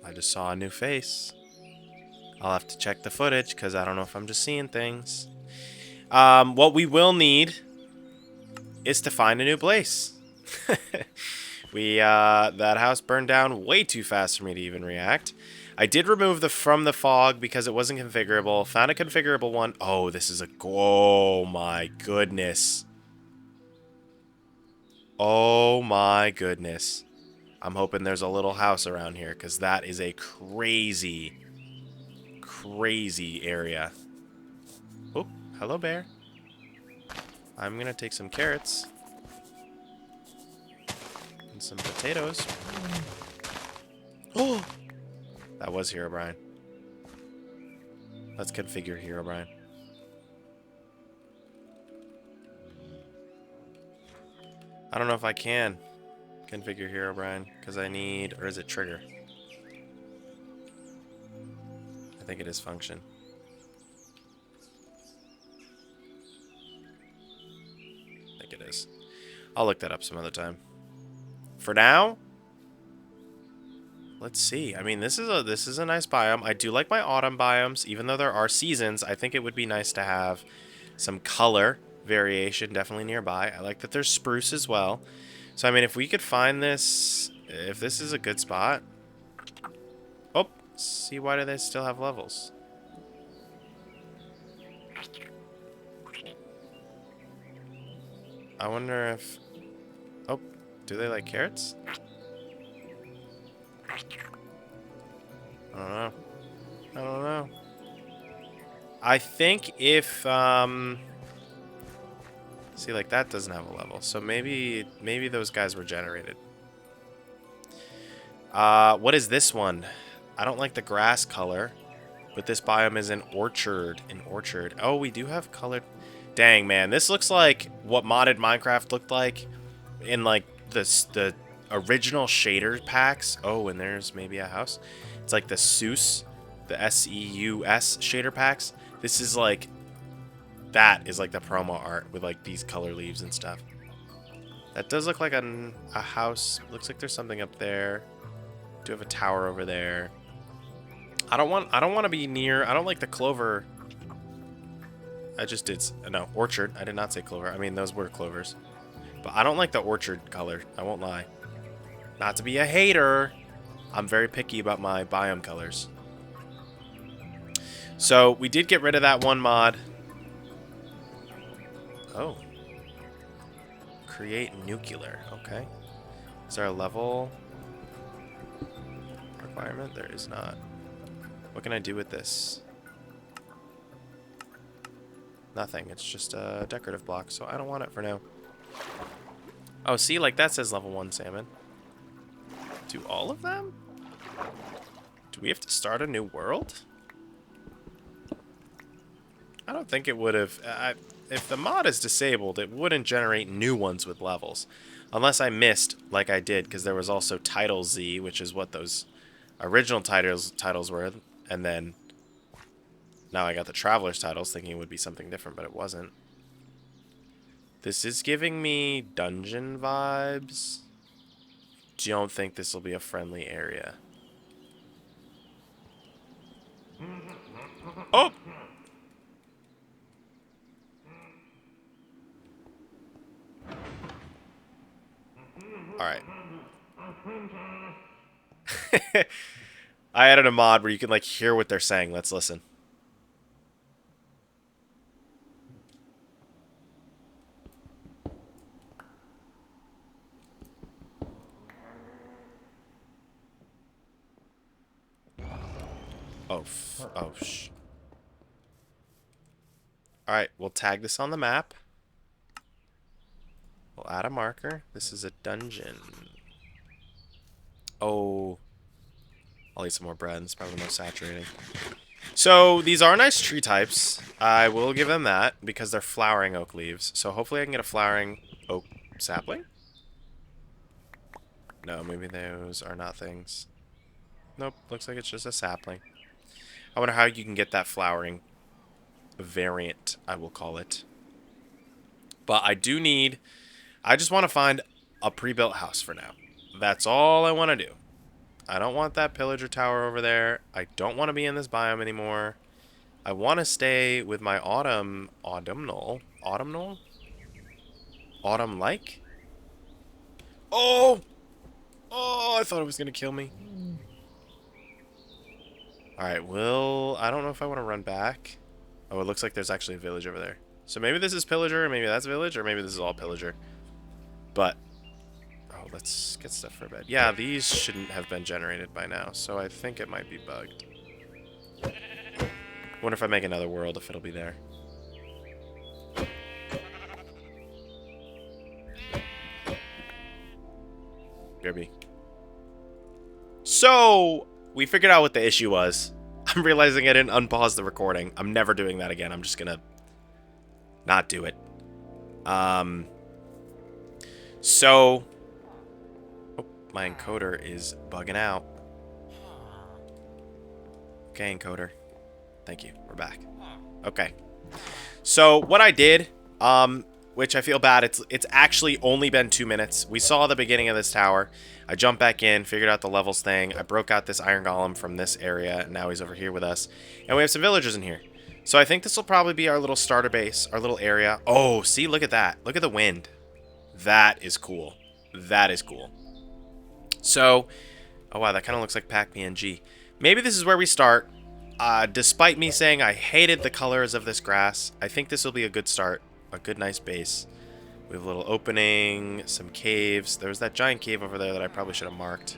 A: I just saw a new face. I'll have to check the footage because I don't know if I'm just seeing things. What we will need is to find a new place. That house burned down way too fast for me to even react. I did remove the from the fog because it wasn't configurable. Found a configurable one. Oh, this is a... Oh, my goodness. Oh, my goodness. I'm hoping there's a little house around here because that is a crazy, crazy area. Oh, hello, bear. I'm going to take some carrots. And some potatoes. Oh! That was Herobrine. Let's configure Herobrine. I don't know if I can configure Herobrine because I need... Or is it trigger? I think it is function. I think it is. I'll look that up some other time. For now... Let's see. I mean, this is a nice biome. I do like my autumn biomes, even though there are seasons. I think it would be nice to have some color variation definitely nearby. I like that there's spruce as well. So I mean, if we could find this, if this is a good spot. Oh, see, why do they still have levels? I wonder if... Oh, do they like carrots? I don't know. I don't know. I think if, see, like, that doesn't have a level. So maybe those guys were generated. What is this one? I don't like the grass color. But this biome is an orchard. An orchard. Oh, we do have colored... Dang, man. This looks like what modded Minecraft looked like in, like, the original shader packs. Oh, and there's maybe a house. It's like the Seuss, the S-E-U-S shader packs. This is like... That is like the promo art with, like, these color leaves and stuff. That does look like a house. Looks like there's something up there. Do have a tower over there. I don't want to be near. I don't like the clover. I just did no orchard. I did not say clover. I mean those were clovers. But I don't like the orchard color. I won't lie. Not to be a hater. I'm very picky about my biome colors. So we did get rid of that one mod. Oh. Create nuclear. Okay. Is there a level requirement? There is not. What can I do with this? Nothing. It's just a decorative block, so I don't want it for now. Oh, see? Like, that says level 1 salmon. Do all of them? Do we have to start a new world? I don't think it would have... if the mod is disabled, it wouldn't generate new ones with levels. Unless I missed, like I did, because there was also Title Z, which is what those original titles were. And then now I got the Traveler's titles thinking it would be something different, but it wasn't. This is giving me dungeon vibes. Don't think this will be a friendly area. Oh! Alright. I added a mod where you can, like, hear what they're saying. Let's listen. Oh, Alright, we'll tag this on the map. We'll add a marker. This is a dungeon. Oh. I'll eat some more bread. It's probably the most saturating. So, these are nice tree types. I will give them that, because they're flowering oak leaves. So, hopefully I can get a flowering oak sapling? No, maybe those are not things. Nope, looks like it's just a sapling. I wonder how you can get that flowering variant, I will call it. But I do need... I just want to find a pre-built house for now. That's all I want to do. I don't want that pillager tower over there. I don't want to be in this biome anymore. I want to stay with my autumnal? Autumn-like? Oh! Oh, I thought it was going to kill me. Alright, I don't know if I want to run back. Oh, it looks like there's actually a village over there. So maybe this is pillager, or maybe that's village, or maybe this is all pillager. But... Oh, let's get stuff for bed. Yeah, these shouldn't have been generated by now, so I think it might be bugged. Wonder if I make another world, if it'll be there. Gerby. So, we figured out what the issue was. I'm realizing I didn't unpause the recording. I'm never doing that again. I'm just gonna not do it. So... Oh, my encoder is bugging out. Okay, encoder. Thank you. We're back. Okay. So, what I did, which I feel bad, it's actually only been 2 minutes. We saw the beginning of this tower. I jumped back in, figured out the levels thing. I broke out this iron golem from this area, and now he's over here with us. And we have some villagers in here. So I think this will probably be our little starter base, our little area. Oh, see, look at that. Look at the wind. That is cool. That is cool. So, oh wow, that kind of looks like Pac-PNG. Maybe this is where we start. Despite me saying I hated the colors of this grass, I think this will be a good start. A good, nice base. We have a little opening, some caves. There was that giant cave over there that I probably should have marked.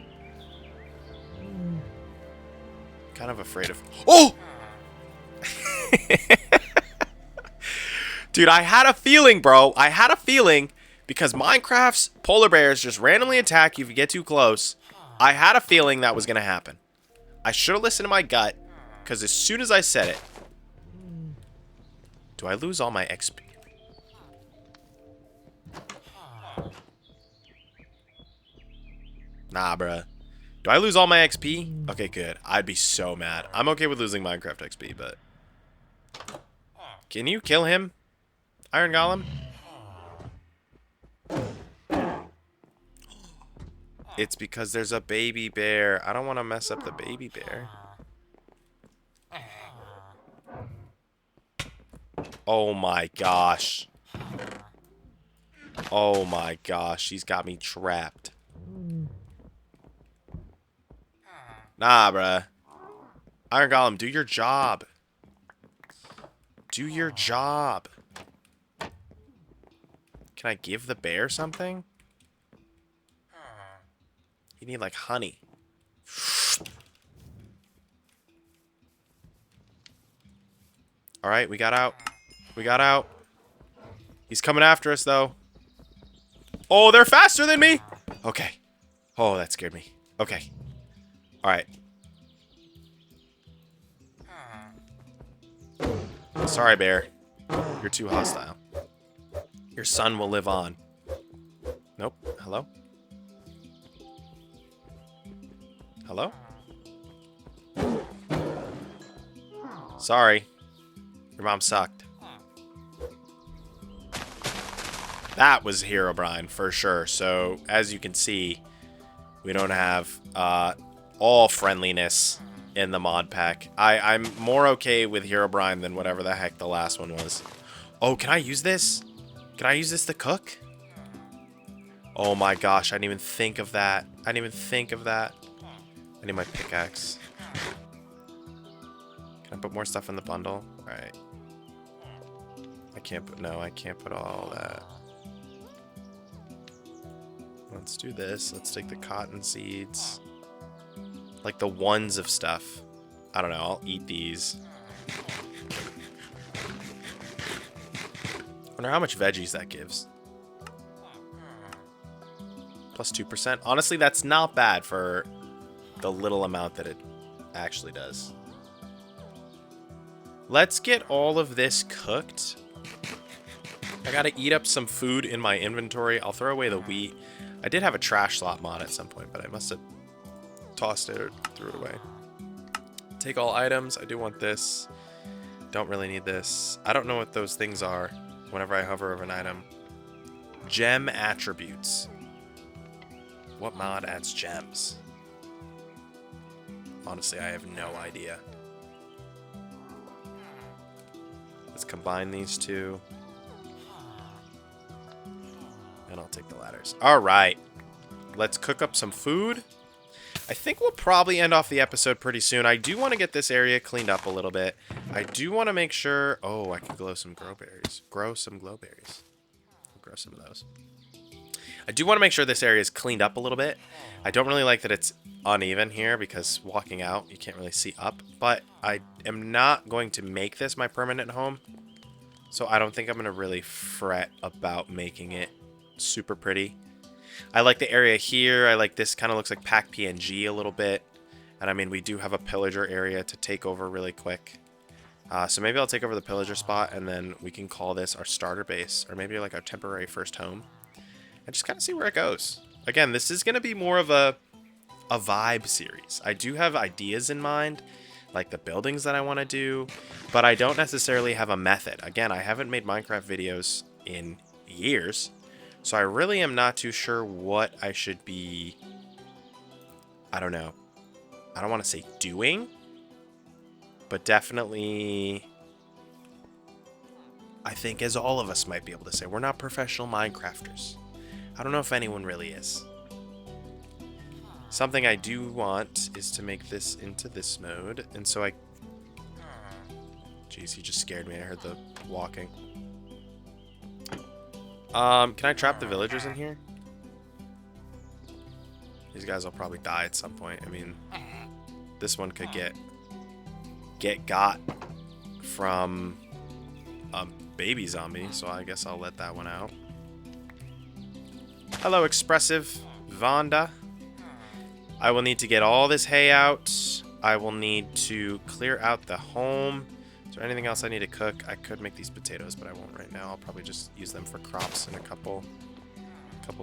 A: Kind of afraid of... Oh! Dude, I had a feeling, bro. I had a feeling because Minecraft's polar bears just randomly attack you if you get too close. I had a feeling that was going to happen. I should have listened to my gut because as soon as I said it... Do I lose all my XP? Nah, bruh. Do I lose all my XP? Okay, good. I'd be so mad. I'm okay with losing Minecraft XP, but... Can you kill him? Iron Golem? It's because there's a baby bear. I don't want to mess up the baby bear. Oh my gosh. Oh my gosh. He's got me trapped. Nah, bruh. Iron Golem, do your job. Do your job. Can I give the bear something? You need, like, honey. Alright, we got out. We got out. He's coming after us, though. Oh, they're faster than me! Okay. Oh, that scared me. Okay. Alright. Sorry, bear. You're too hostile. Your son will live on. Nope. Hello? Hello? Sorry. Your mom sucked. That was Herobrine for sure. So, as you can see, we don't have all friendliness in the mod pack. I'm more okay with Herobrine than whatever the heck the last one was. Oh, can I use this? Can I use this to cook? Oh my gosh, I didn't even think of that. I didn't even think of that. I need my pickaxe. Can I put more stuff in the bundle? Alright. I can't put, no, I can't put all that. Let's do this. Let's take the cotton seeds. Like the ones of stuff. I don't know, I'll eat these. Wonder how much veggies that gives. Plus 2%. Honestly, that's not bad for the little amount that it actually does. Let's get all of this cooked. I gotta eat up some food in my inventory. I'll throw away the wheat. I did have a trash slot mod at some point, but I must have tossed it or threw it away. Take all items. I do want this. Don't really need this. I don't know what those things are whenever I hover over an item. Gem attributes. What mod adds gems? Honestly, I have no idea. Let's combine these two. And I'll take the ladders. Alright. Let's cook up some food. I think we'll probably end off the episode pretty soon. I do want to get this area cleaned up a little bit. I do want to make sure... Oh, I can grow some glowberries. Grow some glowberries. I'll grow some of those. I do want to make sure this area is cleaned up a little bit. I don't really like that it's uneven here because walking out, you can't really see up. But I am not going to make this my permanent home. So I don't think I'm going to really fret about making it super pretty. I like the area here. I like this. Kind of looks like Pack PNG a little bit. And I mean, we do have a pillager area to take over really quick. So maybe I'll take over the pillager spot and then we can call this our starter base. Or maybe like our temporary first home. And just kind of see where it goes. Again, this is going to be more of a vibe series. I do have ideas in mind. Like the buildings that I want to do. But I don't necessarily have a method. Again, I haven't made Minecraft videos in years. So I really am not too sure what I should be, I don't know. I don't want to say doing, but definitely, I think as all of us might be able to say, we're not professional Minecrafters. I don't know if anyone really is. Something I do want is to make this into this mode, and so I Jeez, he just scared me. I heard the walking. Can I trap the villagers in here? These guys will probably die at some point. I mean, this one could get got from a baby zombie, so I guess I'll let that one out. Hello, expressive Vonda. I will need to get all this hay out. I will need to clear out the home. Is there anything else I need to cook? I could make these potatoes, but I won't right now. I'll probably just use them for crops in a couple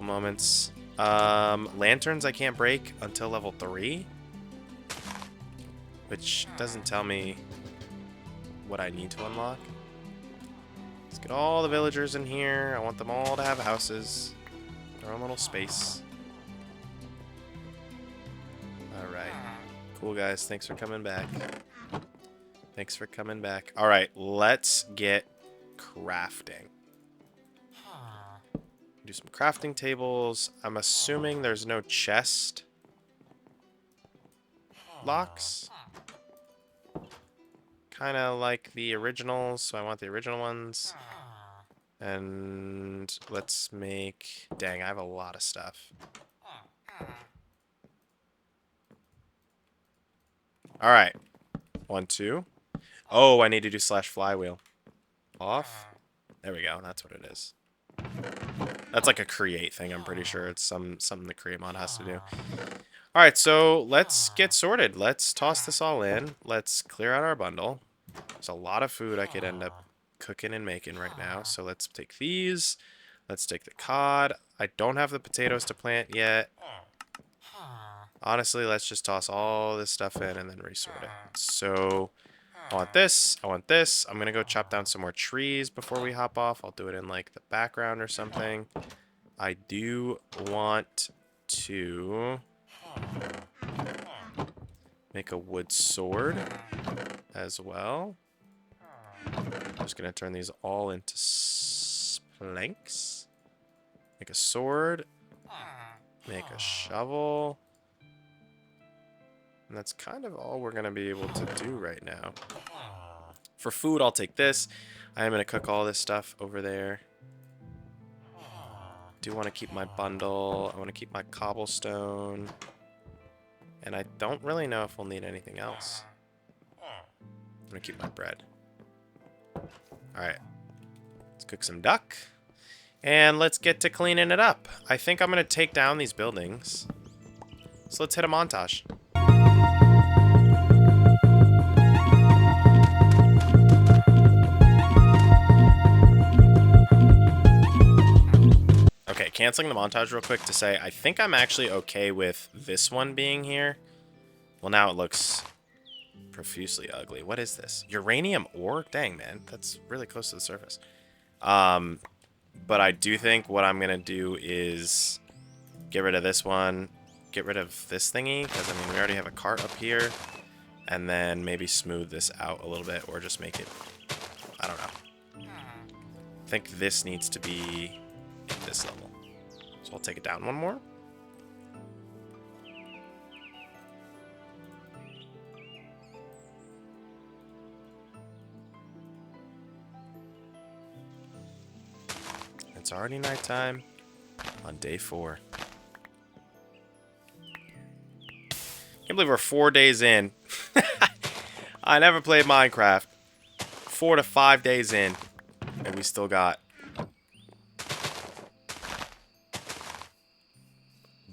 A: moments. Lanterns I can't break until level 3. Which doesn't tell me what I need to unlock. Let's get all the villagers in here. I want them all to have houses. Their own little space. Alright. Cool, guys. Thanks for coming back. Thanks for coming back. Alright, let's get crafting. Do some crafting tables. I'm assuming there's no chest locks. Kind of like the originals, so I want the original ones. And let's make... Dang, I have a lot of stuff. Alright. 1, 2. Oh, I need to do slash flywheel. Off. There we go, that's what it is. That's like a create thing, I'm pretty sure. It's something the create mod has to do. Alright, so let's get sorted. Let's toss this all in. Let's clear out our bundle. There's a lot of food I could end up cooking and making right now. So let's take these. Let's take the cod. I don't have the potatoes to plant yet. Honestly, let's just toss all this stuff in and then resort it. So I want this. I want this. I'm going to go chop down some more trees before we hop off. I'll do it in like the background or something. I do want to make a wood sword as well. I'm just going to turn these all into planks. Make a sword. Make a shovel. And that's kind of all we're going to be able to do right now. For food, I'll take this. I am going to cook all this stuff over there. Do want to keep my bundle. I want to keep my cobblestone. And I don't really know if we'll need anything else. I'm going to keep my bread. Alright. Let's cook some duck. And let's get to cleaning it up. I think I'm going to take down these buildings. So let's hit a montage. Okay, canceling the montage real quick to say I think I'm actually okay with this one being here. Well, now it looks profusely ugly. What is this? Uranium ore? Dang, man. That's really close to the surface. But I do think what I'm going to do is get rid of this one, get rid of this thingy, because, I mean, we already have a cart up here, and then maybe smooth this out a little bit, or just make it, I don't know. I think this needs to be at this level. So I'll take it down one more. It's already nighttime on day 4. Can't believe we're 4 days in. I never played Minecraft. 4 to 5 days in, and we still got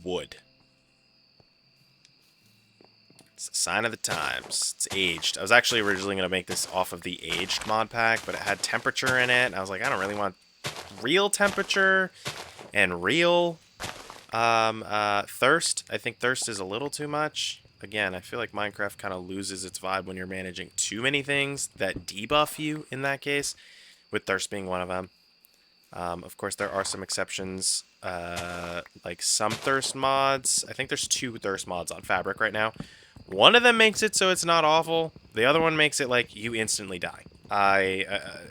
A: wood. It's a sign of the times. It's aged. I was actually originally going to make this off of the aged mod pack, but it had temperature in it, and I was like, I don't really want real temperature and real thirst. I think thirst is a little too much. Again, I feel like Minecraft kind of loses its vibe when you're managing too many things that debuff you in that case, with thirst being one of them. Of course, there are some exceptions, like some thirst mods. I think there's 2 thirst mods on Fabric right now. One of them makes it so it's not awful. The other one makes it like you instantly die.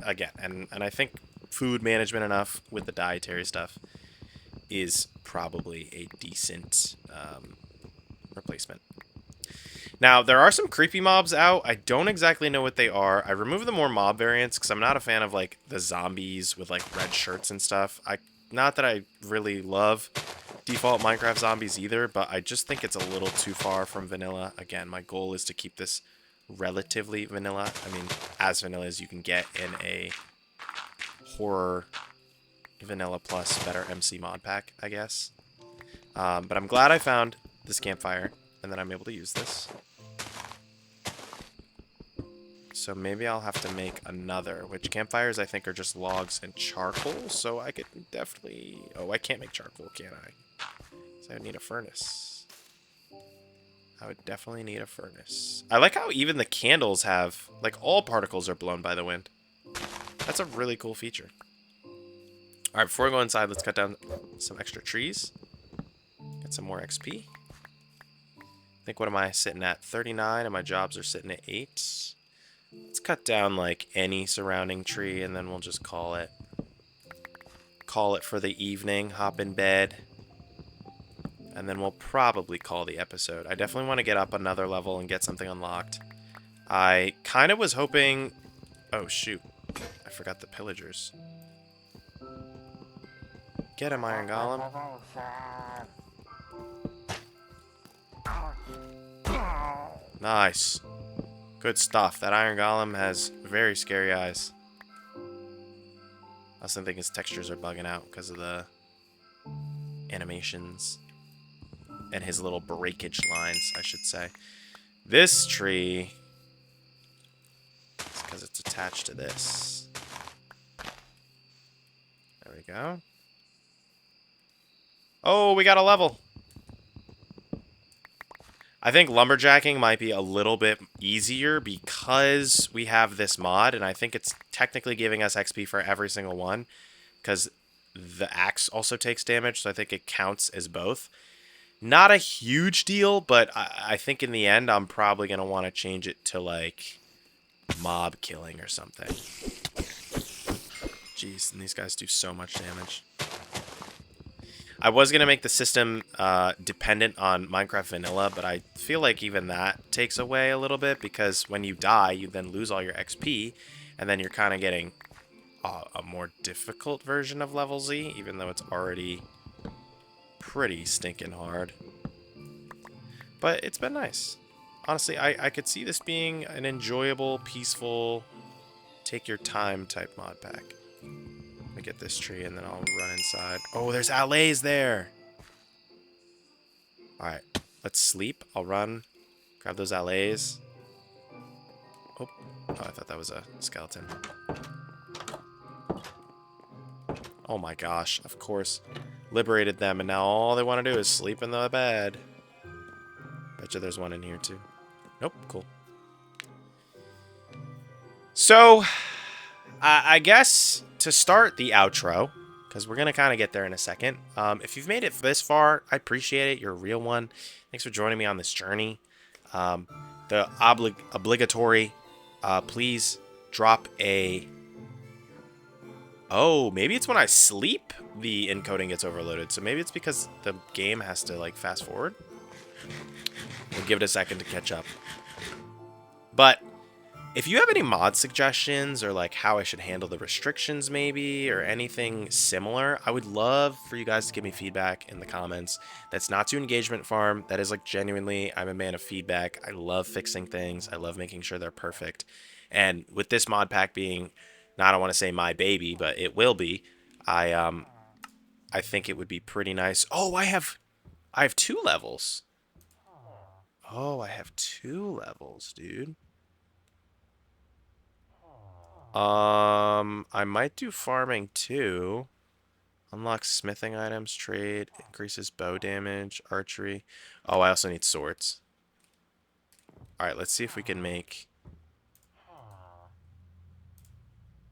A: Again, and I think food management enough with the dietary stuff is probably a decent replacement. Now, there are some creepy mobs out. I don't exactly know what they are. I removed the more mob variants because I'm not a fan of, like, the zombies with, like, red shirts and stuff. Not that I really love default Minecraft zombies either, but I just think it's a little too far from vanilla. Again, my goal is to keep this relatively vanilla. I mean, as vanilla as you can get in a horror vanilla plus better MC mod pack, I guess. But I'm glad I found this campfire, and then I'm able to use this. So maybe I'll have to make another, which campfires I think are just logs and charcoal, so I could definitely... Oh, I can't make charcoal, can I? So I would need a furnace. I would definitely need a furnace. I like how even the candles have... Like, all particles are blown by the wind. That's a really cool feature. Alright, before we go inside, let's cut down some extra trees. Get some more XP. I think, what am I sitting at? 39, and my jobs are sitting at 8. Let's cut down, like, any surrounding tree, and then we'll just call it for the evening, hop in bed, and then we'll probably call the episode. I definitely want to get up another level and get something unlocked. I kind of was hoping... Oh, shoot. I forgot the pillagers. Get him, Iron Golem. Nice. Good stuff. That Iron Golem has very scary eyes. I also think his textures are bugging out because of the animations. And his little breakage lines, I should say. This tree... It's because it's attached to this. There we go. Oh, we got a level. I think lumberjacking might be a little bit easier because we have this mod, and I think it's technically giving us XP for every single one, because the axe also takes damage, so I think it counts as both. Not a huge deal, but I think in the end, I'm probably going to want to change it to, like, mob killing or something. Jeez, and these guys do so much damage. I was going to make the system dependent on Minecraft Vanilla, but I feel like even that takes away a little bit, because when you die, you then lose all your XP, and then you're kind of getting a more difficult version of Level Z, even though it's already pretty stinking hard. But it's been nice. Honestly, I could see this being an enjoyable, peaceful, take your time type mod pack. Let me get this tree and then I'll run inside. Oh, there's allays there! Alright, let's sleep. I'll run, grab those allays. Oh, I thought that was a skeleton. Oh my gosh, of course. Liberated them, and now all they want to do is sleep in the bed. Betcha there's one in here too. Nope, cool. So, I guess to start the outro, because we're going to kind of get there in a second. If you've made it this far, I appreciate it. You're a real one. Thanks for joining me on this journey. The obligatory, please drop a... Oh, maybe it's when I sleep the encoding gets overloaded. So maybe it's because the game has to, like, fast forward. We'll give it a second to catch up. But if you have any mod suggestions or, like, how I should handle the restrictions maybe or anything similar, I would love for you guys to give me feedback in the comments. That's not to engagement farm. That is, like, genuinely, I'm a man of feedback. I love fixing things. I love making sure they're perfect. And with this mod pack being, I don't want to say my baby, but it will be, I think it would be pretty nice. Oh, I have 2 levels. Oh, I have 2 levels, dude. I might do farming too. Unlocks smithing items, trade, increases bow damage, archery. Oh, I also need swords. Alright, let's see if we can make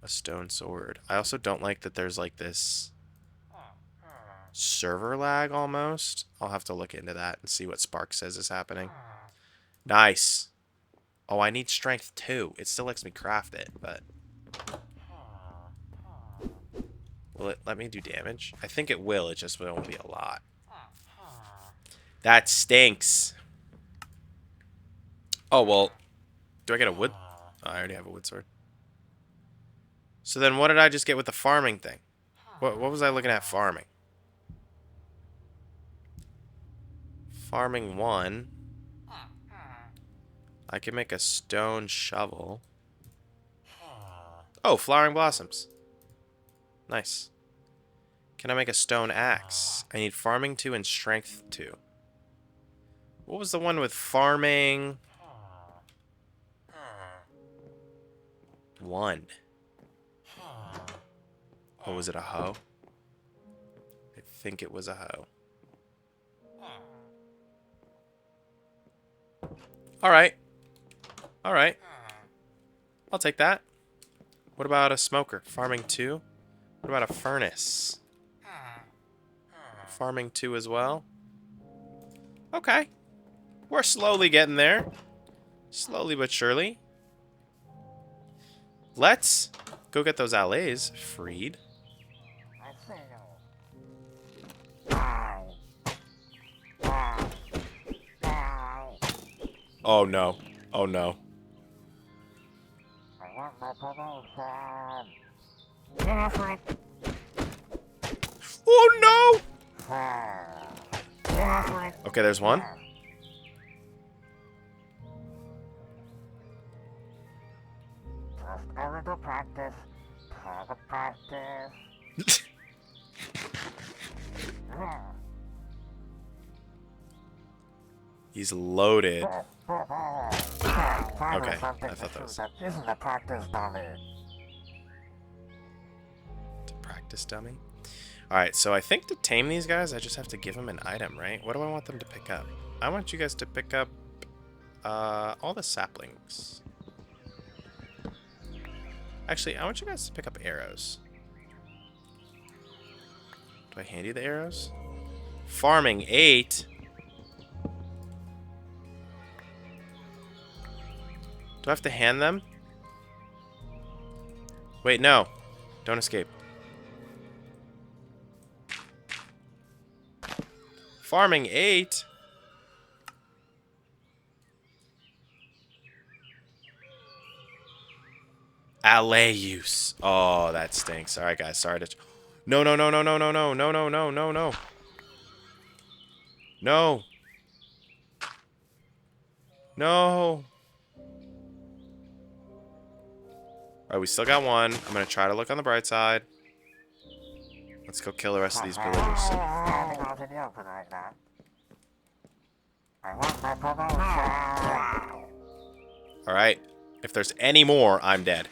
A: a stone sword. I also don't like that there's like this server lag almost. I'll have to look into that and see what Spark says is happening. Nice. Oh, I need strength too. It still lets me craft it, but... Will it let me do damage? I think it will, it just won't be a lot. That stinks. Oh, well, do I get a wood? Oh, I already have a wood sword. So then what did I just get with the farming thing? What was I looking at farming? Farming 1. I can make a stone shovel. Oh, flowering blossoms. Nice. Can I make a stone axe? I need farming 2 and strength 2. What was the one with farming 1? Oh, was it a hoe? I think it was a hoe. Alright. Alright. I'll take that. What about a smoker? Farming 2? What about a furnace? Farming 2 as well? Okay. We're slowly getting there. Slowly but surely. Let's go get those allays freed. Oh no. Oh no. Oh no! Okay, there's one. He's loaded. Okay, I thought that was a practice dummy. Alright, so I think to tame these guys, I just have to give them an item, right? What do I want them to pick up? I want you guys to pick up all the saplings. Actually, I want you guys to pick up arrows. Do I hand you the arrows? Farming 8. Do I have to hand them? Wait, no. Don't escape. Farming 8? Allay use. Oh, that stinks. Alright, guys. Sorry to... No, no, no, no, no, no, no, no, no, no, no, no. No. No. Alright, we still got one. I'm gonna try to look on the bright side. Let's go kill the rest of these villagers. Alright. If there's any more, I'm dead.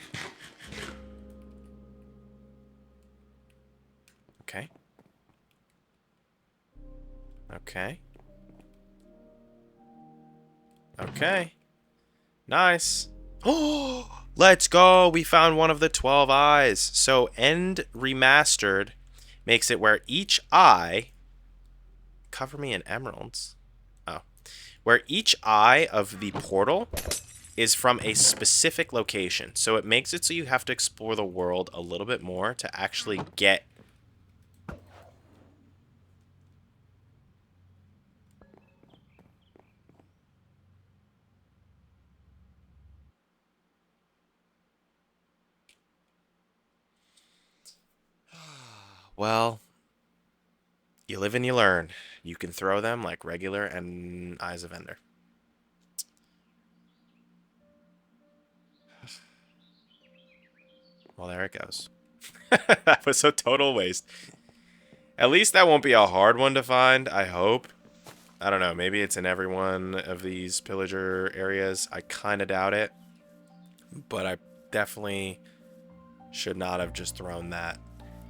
A: Okay. Okay. Okay. Nice. Oh, let's go. We found one of the 12 eyes. So End Remastered makes it where each eye... Cover me in emeralds. Oh. Where each eye of the portal is from a specific location. So it makes it so you have to explore the world a little bit more to actually get... Well, you live and you learn. You can throw them like regular and Eyes of Ender. Well, there it goes. That was a total waste. At least that won't be a hard one to find, I hope. I don't know, maybe it's in every one of these pillager areas. I kind of doubt it. But I definitely should not have just thrown that.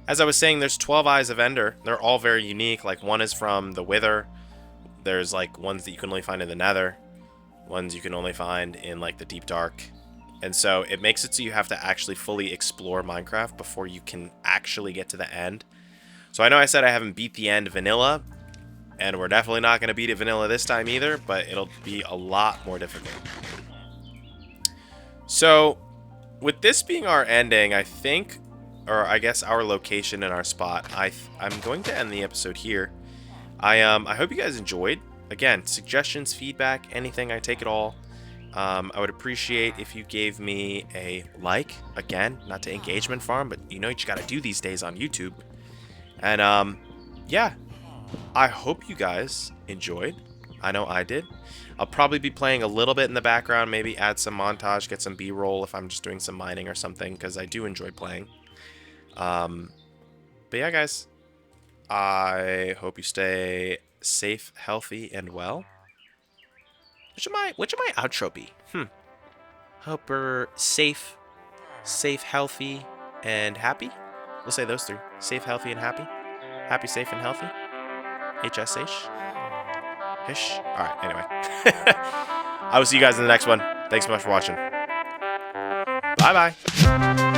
A: As I was saying, there's 12 Eyes of Ender. They're all very unique. Like, one is from the Wither. There's, like, ones that you can only find in the Nether. Ones you can only find in, like, the Deep Dark. And so it makes it so you have to actually fully explore Minecraft before you can actually get to the end. So I know I said I haven't beat the end vanilla, and we're definitely not going to beat it vanilla this time either, but it'll be a lot more difficult. So, with this being our ending, I think, or I guess our location and our spot, I'm going to end the episode here. I hope you guys enjoyed. Again, suggestions, feedback, anything, I take it all. I would appreciate if you gave me a like. Again, not to engagement farm, but you know what you gotta do these days on YouTube. And yeah, I hope you guys enjoyed. I know I did. I'll probably be playing a little bit in the background, maybe add some montage, get some B-roll if I'm just doing some mining or something, because I do enjoy playing. But yeah, guys, I hope you stay safe, healthy, and well. What should my outro be? Hope we're safe, healthy, and happy. We'll say those three: safe, healthy, and happy. Happy, safe, and healthy. HSH. Hish. All right. Anyway, I will see you guys in the next one. Thanks so much for watching. Bye bye.